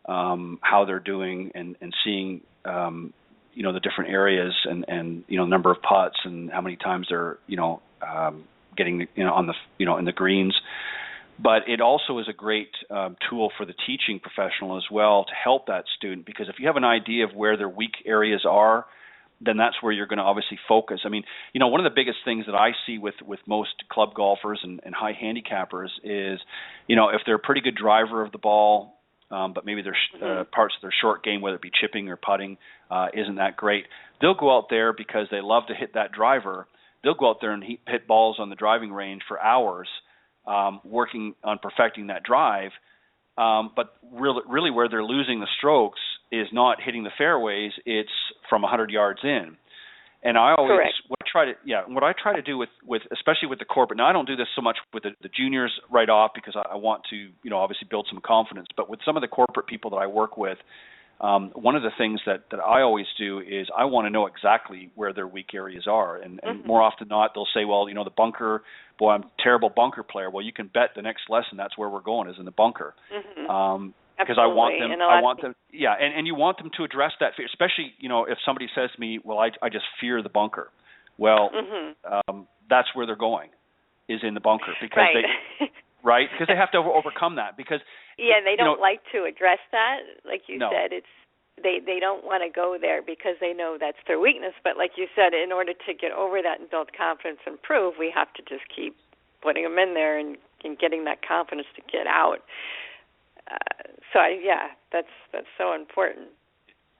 how they're doing and seeing, the different areas and number of putts and how many times they're, getting on the, in the greens, but it also is a great tool for the teaching professional as well to help that student, because if you have an idea of where their weak areas are, then that's where you're going to obviously focus. I mean, one of the biggest things that I see with most club golfers and high handicappers is, if they're a pretty good driver of the ball, but maybe there's parts of their short game, whether it be chipping or putting, isn't that great, they'll go out there because they love to hit that driver. They'll go out there and hit balls on the driving range for hours, working on perfecting that drive. But really where they're losing the strokes is not hitting the fairways, it's from 100 yards in. And I always what I try to do with especially with the corporate. Now I don't do this so much with the juniors right off because I want to obviously build some confidence. But with some of the corporate people that I work with, one of the things that I always do is I want to know exactly where their weak areas are. And more often than not, they'll say, well, the bunker, boy, I'm a terrible bunker player. Well, you can bet the next lesson that's where we're going is in the bunker. Because I want them, and you want them to address that fear, especially, if somebody says to me, well, I just fear the bunker. Well, that's where they're going, is in the bunker, because because they have to overcome that, because they don't like to address that, like you said. It's they don't want to go there because they know that's their weakness. But like you said, in order to get over that and build confidence and improve, we have to just keep putting them in there and getting that confidence to get out. That's so important.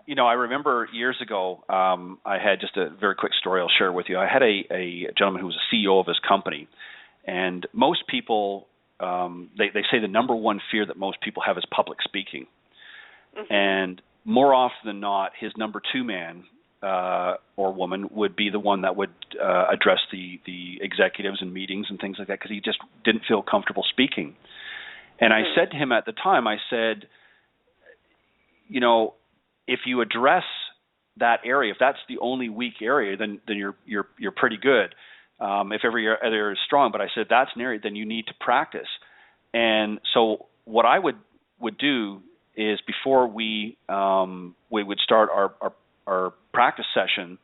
I remember years ago, I had just a very quick story I'll share with you. I had a gentleman who was a CEO of his company, and most people, they say the number one fear that most people have is public speaking. And more often than not, his number two man or woman would be the one that would address the executives and meetings and things like that, because he just didn't feel comfortable speaking. And I said to him at the time, I said, if you address that area, if that's the only weak area, then you're pretty good. If every area is strong, but I said that's an area, then you need to practice. And so what I would do is before we would start our practice session,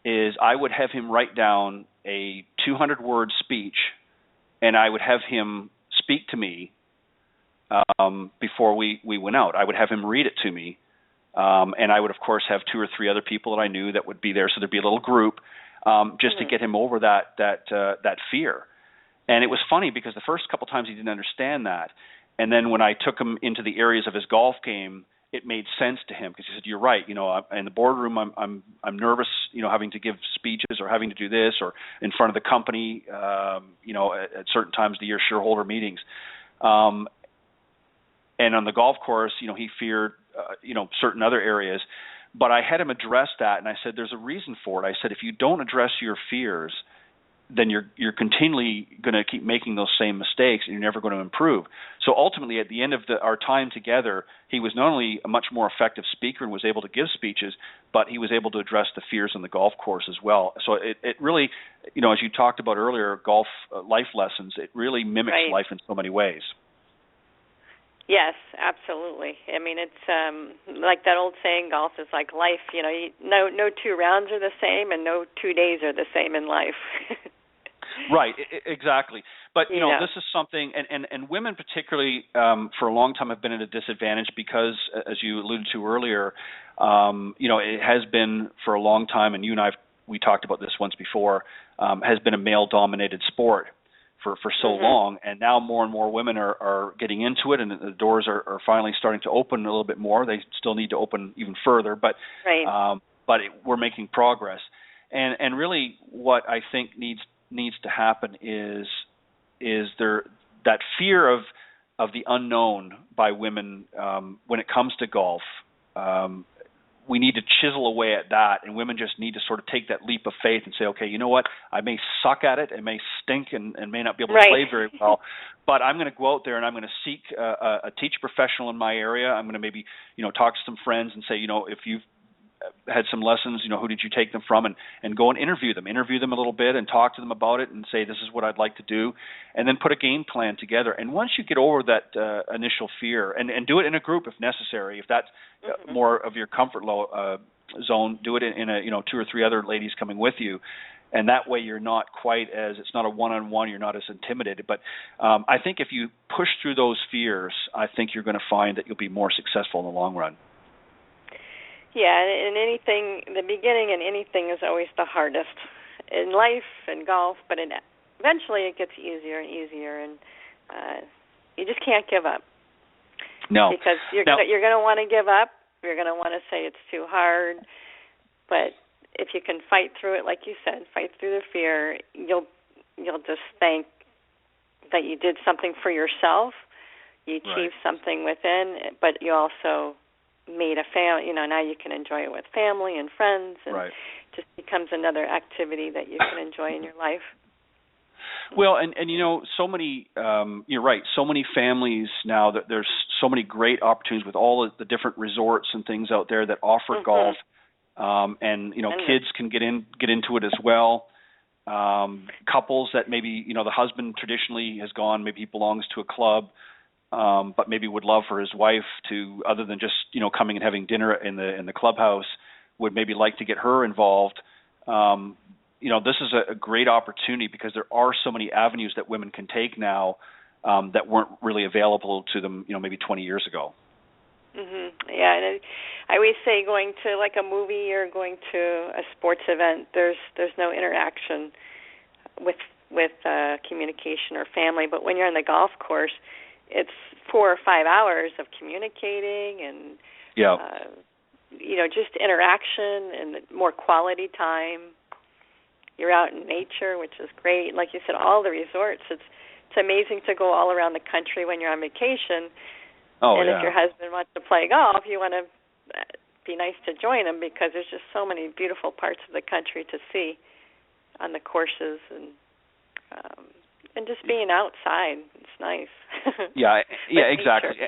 is I would have him write down a 200-word speech, and I would have him speak to me before we went out. I would have him read it to me, and I would, of course, have 2 or 3 other people that I knew that would be there, so there'd be a little group just to get him over that fear. And it was funny because the first couple times he didn't understand that, and then when I took him into the areas of his golf game, it made sense to him, because he said, "You're right. In the boardroom, I'm nervous. Having to give speeches or having to do this, or in front of the company. At certain times of the year, shareholder meetings." And on the golf course, he feared, certain other areas. But I had him address that, and I said, there's a reason for it. I said, if you don't address your fears, then you're continually going to keep making those same mistakes, and you're never going to improve. So ultimately, at the end of our time together, he was not only a much more effective speaker and was able to give speeches, but he was able to address the fears on the golf course as well. So it really, as you talked about earlier, golf life lessons, it really mimics life in so many ways. Yes, absolutely. I mean, it's like that old saying, golf is like life. No two rounds are the same, and no 2 days are the same in life. Right, exactly. But this is something, and women particularly for a long time have been at a disadvantage because, as you alluded to earlier, it has been for a long time, and you and we talked about this once before, has been a male-dominated sport for so long, and now more and more women are getting into it, and the doors are finally starting to open a little bit more. They still need to open even further, but we're making progress. And really, what I think needs to happen is there that fear of the unknown by women when it comes to golf. We need to chisel away at that, and women just need to sort of take that leap of faith and say, okay, you know what, I may suck at it, I may stink and may not be able to play very well, but I'm going to go out there and I'm going to seek a teaching professional in my area. I'm going to maybe, talk to some friends and say, if you've had some lessons, who did you take them from, and go and interview them a little bit and talk to them about it and say, this is what I'd like to do, and then put a game plan together. And once you get over that initial fear, and do it in a group if necessary, if that's more of your comfort zone, do it in a 2 or 3 other ladies coming with you. And that way you're not it's not a one-on-one, you're not as intimidated. But I think if you push through those fears, I think you're going to find that you'll be more successful in the long run. Yeah, and the beginning in anything is always the hardest in life and golf, but eventually it gets easier and easier, and you just can't give up. No. Because you're going to want to give up. You're going to want to say it's too hard, but if you can fight through it, like you said, fight through the fear, you'll just thank that you did something for yourself, you achieved something within, but you also made a family, now you can enjoy it with family and friends, and it just becomes another activity that you can enjoy in your life. Well, and so many, you're right, so many families now, that there's so many great opportunities with all of the different resorts and things out there that offer golf, and kids can get into it as well. Couples that maybe, the husband traditionally has gone, maybe he belongs to a club, but maybe would love for his wife to, other than just coming and having dinner in the clubhouse, would maybe like to get her involved. This is a great opportunity because there are so many avenues that women can take now that weren't really available to them, maybe 20 years ago. Yeah, and I always say going to like a movie or going to a sports event, there's no interaction with communication or family, but when you're on the golf course, it's 4 or 5 hours of communicating and just interaction and more quality time. You're out in nature, which is great. Like you said, all the resorts. It's amazing to go all around the country when you're on vacation. If your husband wants to play golf, you want to be nice to join him because there's just so many beautiful parts of the country to see on the courses and just being outside. It's nice. Exactly.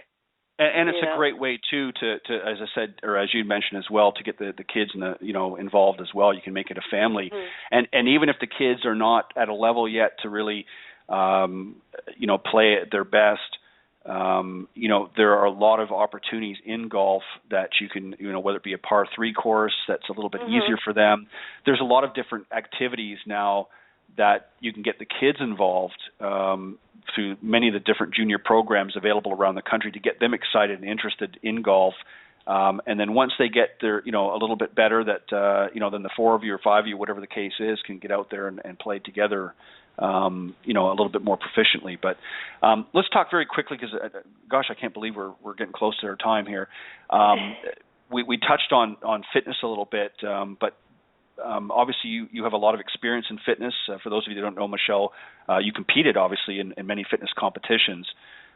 And it's a great way too to as I said, or as you mentioned as well, to get the kids involved as well. You can make it a family, and even if the kids are not at a level yet to really play at their best, there are a lot of opportunities in golf that you can whether it be a par 3 course that's a little bit easier for them. There's a lot of different activities now that you can get the kids involved through many of the different junior programs available around the country to get them excited and interested in golf. And then once they get their, a little bit better, that then the 4 of you or 5 of you, whatever the case is, can get out there and play together, a little bit more proficiently. But let's talk very quickly because, gosh, I can't believe we're getting close to our time here. We touched on fitness a little bit, but obviously you have a lot of experience in fitness. For those of you that don't know, Michele, you competed obviously in many fitness competitions.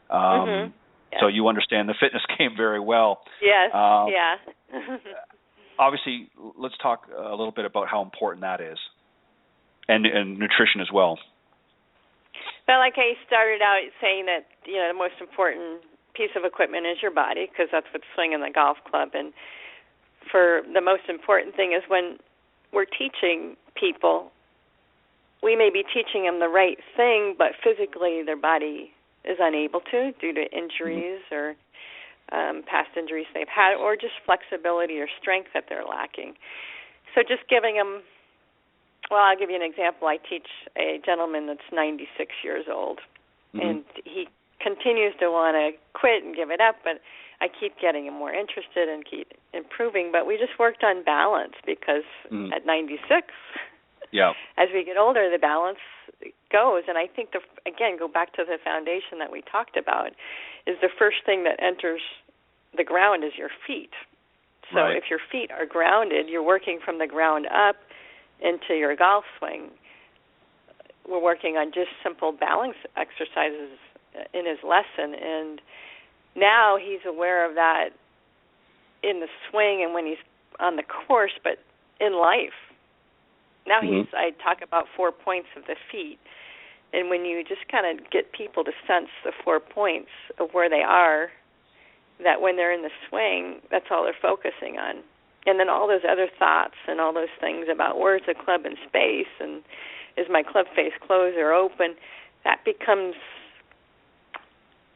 So you understand the fitness game very well. Yes, obviously, let's talk a little bit about how important that is, and nutrition as well. Well, like I started out saying that, the most important piece of equipment is your body because that's what's swinging the golf club. And for the most important thing is when we're teaching people, we may be teaching them the right thing, but physically their body is unable to due to injuries or past injuries they've had, or just flexibility or strength that they're lacking. So just giving them, well, I'll give you an example. I teach a gentleman that's 96 years old, and he continues to want to quit and give it up, but I keep getting him more interested and keep improving. But we just worked on balance because at 96, as we get older, the balance goes. And I think, again, go back to the foundation that we talked about, is the first thing that enters the ground is your feet. So if your feet are grounded, you're working from the ground up into your golf swing. We're working on just simple balance exercises in his lesson, and now he's aware of that in the swing and when he's on the course, but in life. Now I talk about 4 points of the feet, and when you just kind of get people to sense the 4 points of where they are, that when they're in the swing, that's all they're focusing on. And then all those other thoughts and all those things about where's the club in space and is my club face closed or open, that becomes,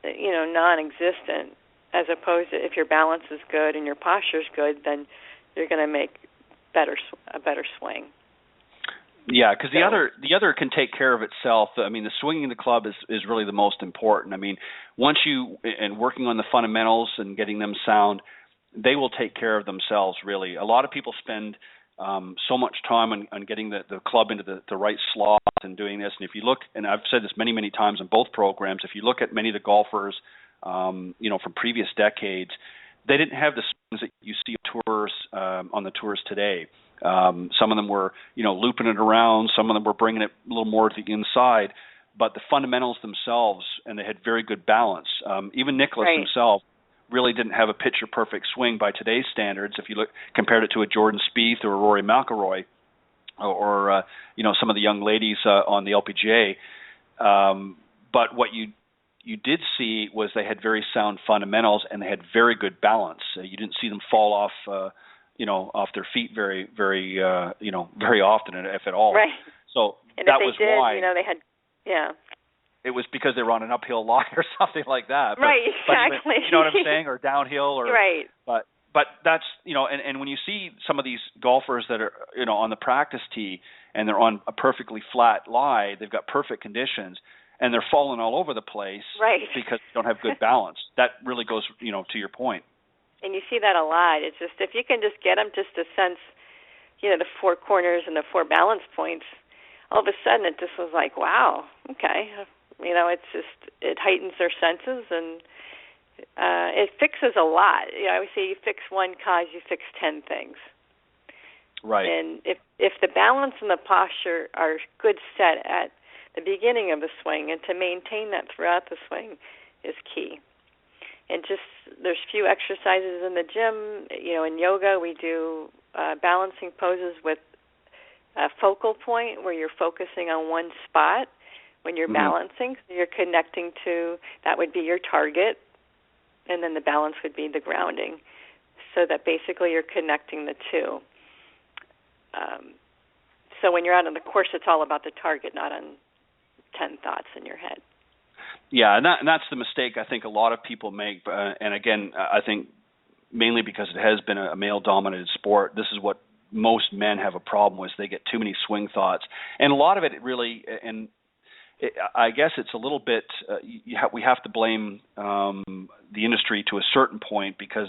non-existent, as opposed to if your balance is good and your posture is good, then you're going to make a better swing. Yeah, because the other can take care of itself. I mean, the swinging the club is really the most important. I mean, once and working on the fundamentals and getting them sound, they will take care of themselves, really. A lot of people spend so much time on getting the club into the right slot and doing this. And if you look, and I've said this many, many times in both programs, if you look at many of the golfers, from previous decades, they didn't have the swings that you see on the tours today. Some of them were, looping it around. Some of them were bringing it a little more to the inside. But the fundamentals themselves, and they had very good balance. Even Nicklaus himself really didn't have a picture-perfect swing by today's standards. If you compared it to a Jordan Spieth or a Rory McIlroy, or some of the young ladies on the LPGA. But what you did see was they had very sound fundamentals and they had very good balance. You didn't see them fall off, off their feet very, very, very often, if at all. Right. So and that if they was did, why. They had, It was because they were on an uphill lie or something like that. Right, exactly. But you know what I'm saying? Or downhill, or right. But that's and when you see some of these golfers that are on the practice tee and they're on a perfectly flat lie, they've got perfect conditions, and they're falling all over the place because they don't have good balance. That really goes to your point. And you see that a lot. It's just if you can just get them just to sense, the four corners and the four balance points, all of a sudden it just was like, wow, okay. It's just, it heightens their senses and it fixes a lot. I always say you fix one cause, you fix 10 things. Right. And if the balance and the posture are good set at the beginning of the swing, and to maintain that throughout the swing is key. And just there's few exercises in the gym. In yoga we do balancing poses with a focal point where you're focusing on one spot when you're balancing. So you're connecting to, that would be your target, and then the balance would be the grounding. So that basically you're connecting the two. So when you're out on the course, it's all about the target, not on 10 thoughts in your head. Yeah, and that's the mistake I think a lot of people make. And again, I think mainly because it has been a male-dominated sport, this is what most men have a problem with. They get too many swing thoughts. And a lot of it really, I guess it's a little bit, we have to blame the industry to a certain point, because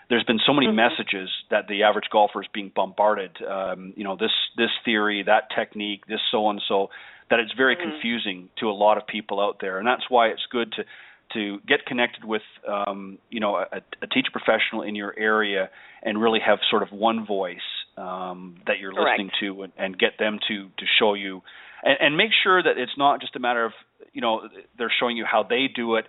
there's been so many messages that the average golfer is being bombarded. This theory, that technique, this so-and-so, that it's very confusing to a lot of people out there. And that's why it's good to get connected with, a teacher professional in your area and really have sort of one voice that you're listening to, and get them to show you. And make sure that it's not just a matter of, they're showing you how they do it.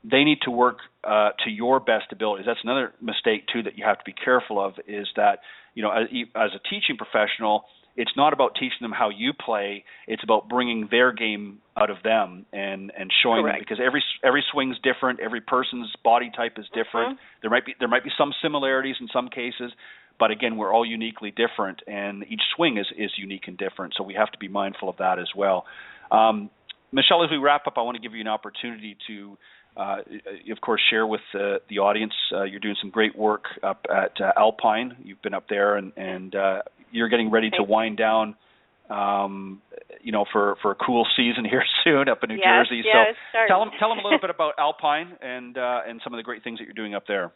They need to work to your best abilities. That's another mistake, too, that you have to be careful of, is that, as a teaching professional, it's not about teaching them how you play. It's about bringing their game out of them and showing them, because every swing's different. Every person's body type is different. There might be some similarities in some cases, but again, we're all uniquely different, and each swing is unique and different. So we have to be mindful of that as well. Michele, as we wrap up, I want to give you an opportunity to, of course, share with the audience. You're doing some great work up at Alpine. You've been up there, and you're getting ready to wind down, for a cool season here soon up in New Jersey. Yes, so tell them a little bit about Alpine and some of the great things that you're doing up there.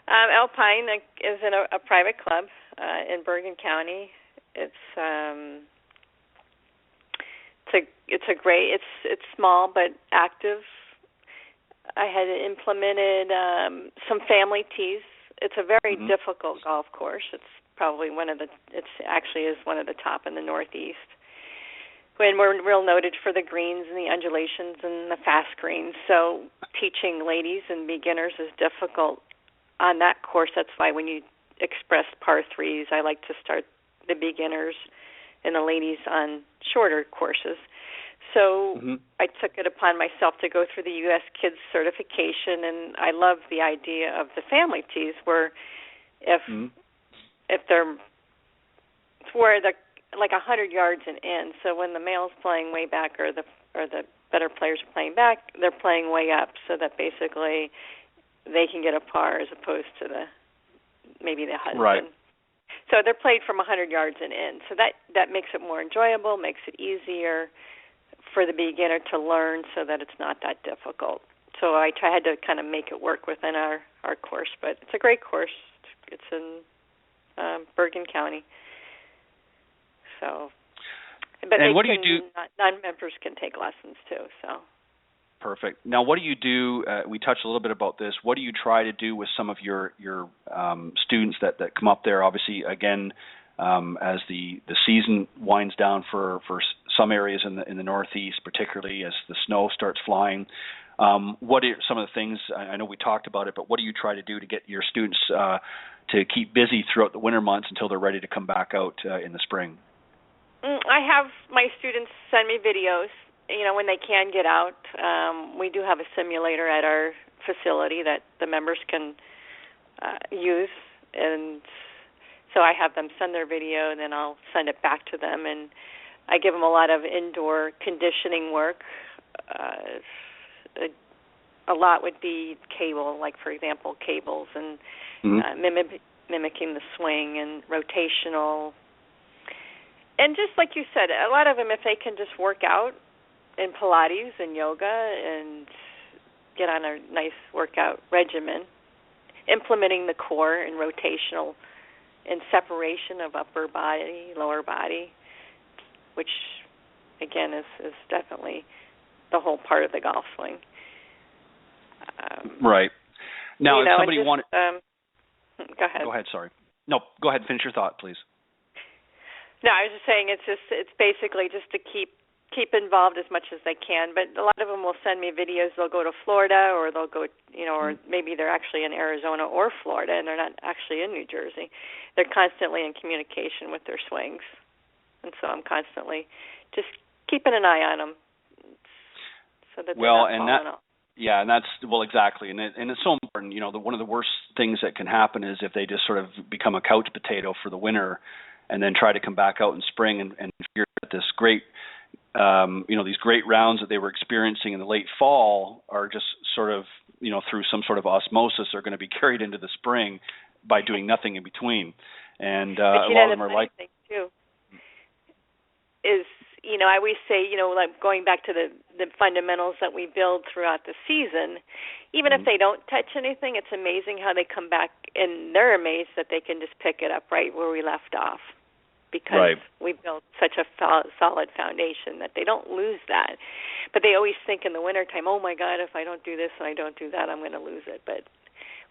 Alpine is in a private club in Bergen County. It's small but active. I had implemented some family tees. It's a very difficult golf course. It's probably one of the top in the Northeast. And we're real noted for the greens and the undulations and the fast greens. So teaching ladies and beginners is difficult on that course. That's why when you express par threes, I like to start the beginners and the ladies on shorter courses. So I took it upon myself to go through the U.S. Kids certification, and I love the idea of the family tees, where if they're like 100 yards and in, so when the male's playing way back or the better players are playing back, they're playing way up, so that basically they can get a par as opposed to maybe the husband. Right. So they're played from 100 yards and in. So that makes it more enjoyable, makes it easier for the beginner to learn so that it's not that difficult. So I had to kind of make it work within our course, but it's a great course. It's in Bergen County. So, but and what do you do? Non-members can take lessons too. So. Perfect. Now, what do you do? We touched a little bit about this. What do you try to do with some of your students that come up there? Obviously, again, as the season winds down for some areas in the Northeast, particularly as the snow starts flying. What are some of the things? I know we talked about it, but what do you try to do to get your students to keep busy throughout the winter months until they're ready to come back out in the spring? I have my students send me videos. When they can get out. We do have a simulator at our facility that the members can use, and so I have them send their video, and then I'll send it back to them, and I give them a lot of indoor conditioning work. A lot would be cable, like, for example, cables, and mimicking the swing and rotational. And just like you said, a lot of them, if they can just work out in Pilates and yoga and get on a nice workout regimen, implementing the core and rotational and separation of upper body, lower body, which, again, is definitely the whole part of the golf swing. Right. Now, if somebody wanted... Go ahead. Go ahead, sorry. No, go ahead and finish your thought, please. No, I was just saying it's basically just to keep involved as much as they can. But a lot of them will send me videos. They'll go to Florida, or they'll go, or maybe they're actually in Arizona or Florida, and they're not actually in New Jersey. They're constantly in communication with their swings, and so I'm constantly just keeping an eye on them so that they're not falling off. Yeah, and that's exactly, and it's so important. One of the worst things that can happen is if they just sort of become a couch potato for the winter, and then try to come back out in spring and figure that this great, these great rounds that they were experiencing in the late fall are just sort of, through some sort of osmosis, are going to be carried into the spring by doing nothing in between. And a lot of them are like. Thing too is, I always say, like going back to the fundamentals that we build throughout the season, even if they don't touch anything, it's amazing how they come back and they're amazed that they can just pick it up right where we left off. Because we built such a solid foundation that they don't lose that. But they always think in the wintertime, oh, my God, if I don't do this and I don't do that, I'm going to lose it. But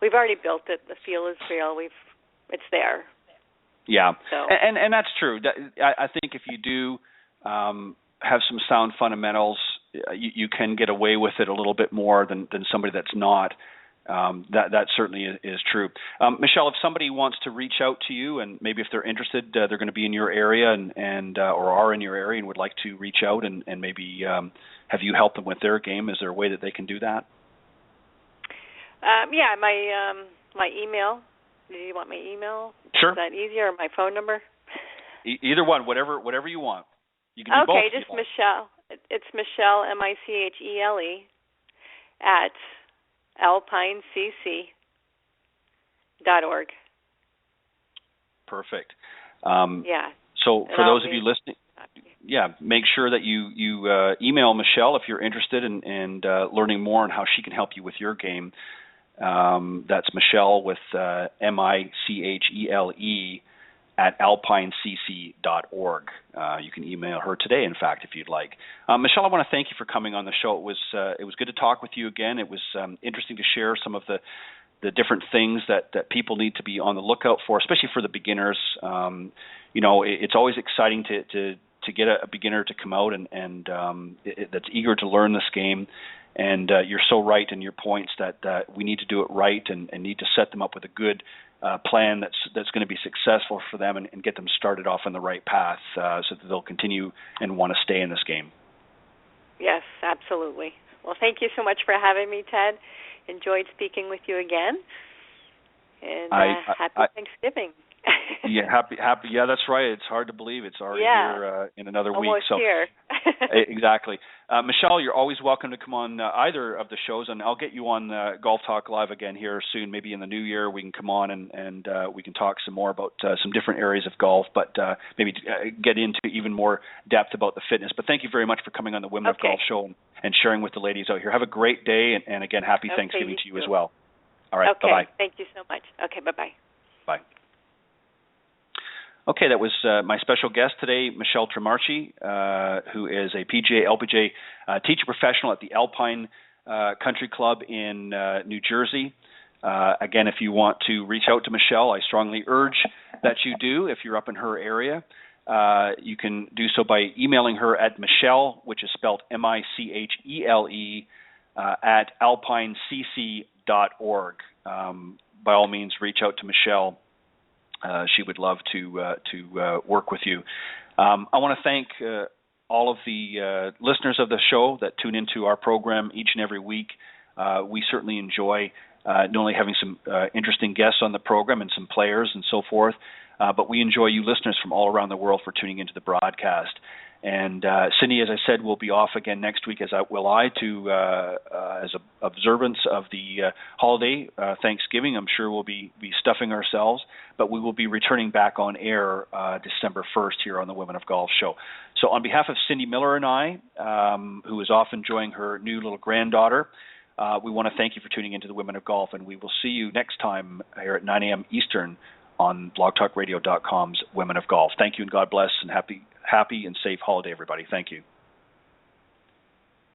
we've already built it. The feel is real. It's there. Yeah, so. and that's true. I think if you do have some sound fundamentals, you can get away with it a little bit more than somebody that's not. That certainly is true. Michele, if somebody wants to reach out to you, and maybe if they're interested, they're going to be in your area and or are in your area and would like to reach out and maybe have you help them with their game, is there a way that they can do that? Yeah, my email. Do you want my email? Sure. Is that easier, or my phone number? Either one, whatever you want. You can do both. Okay, just It's Michele, Michele, at alpinecc.org. Perfect. Yeah. So for those of you listening, make sure that you email Michele if you're interested in learning more on how she can help you with your game. That's Michele with Michele at alpinecc.org. You can email her today, in fact, if you'd like. Michele, I want to thank you for coming on the show. It was good to talk with you again. It was interesting to share some of the different things that people need to be on the lookout for, especially for the beginners. It's always exciting to get a beginner to come out and that's eager to learn this game. And you're so right in your points that we need to do it right and need to set them up with a good plan that's going to be successful for them and get them started off on the right path so that they'll continue and want to stay in this game. Yes, absolutely. Well, thank you so much for having me, Ted. Enjoyed speaking with you again. And happy Thanksgiving. Happy. Yeah, that's right. It's hard to believe it's already here in another week. Almost here. Exactly. Michele, you're always welcome to come on either of the shows, and I'll get you on Golf Talk Live again here soon. Maybe in the new year we can come on and we can talk some more about some different areas of golf, but maybe get into even more depth about the fitness. But thank you very much for coming on the Women of Golf show and sharing with the ladies out here. Have a great day, and again, happy Thanksgiving to you as well. All right, bye-bye. Thank you so much. Okay, bye-bye. Bye. Okay, that was my special guest today, Michele Trimarche, who is a PGA, LPGA teaching professional at the Alpine Country Club in New Jersey. Again, if you want to reach out to Michele, I strongly urge that you do if you're up in her area. You can do so by emailing her at Michele, which is spelled Michele, at alpinecc.org. By all means, reach out to Michele. She would love to work with you. I want to thank all of the listeners of the show that tune into our program each and every week. We certainly enjoy not only having some interesting guests on the program and some players and so forth, but we enjoy you listeners from all around the world for tuning into the broadcast. And Cindy, as I said, will be off again next week, as will I, as an observance of the holiday, Thanksgiving. I'm sure we'll be stuffing ourselves, but we will be returning back on air December 1st here on the Women of Golf show. So on behalf of Cindy Miller and I, who is off enjoying her new little granddaughter, we want to thank you for tuning into the Women of Golf, and we will see you next time here at 9 a.m. Eastern on blogtalkradio.com's Women of Golf. Thank you, and God bless, and happy and safe holiday, everybody. Thank you.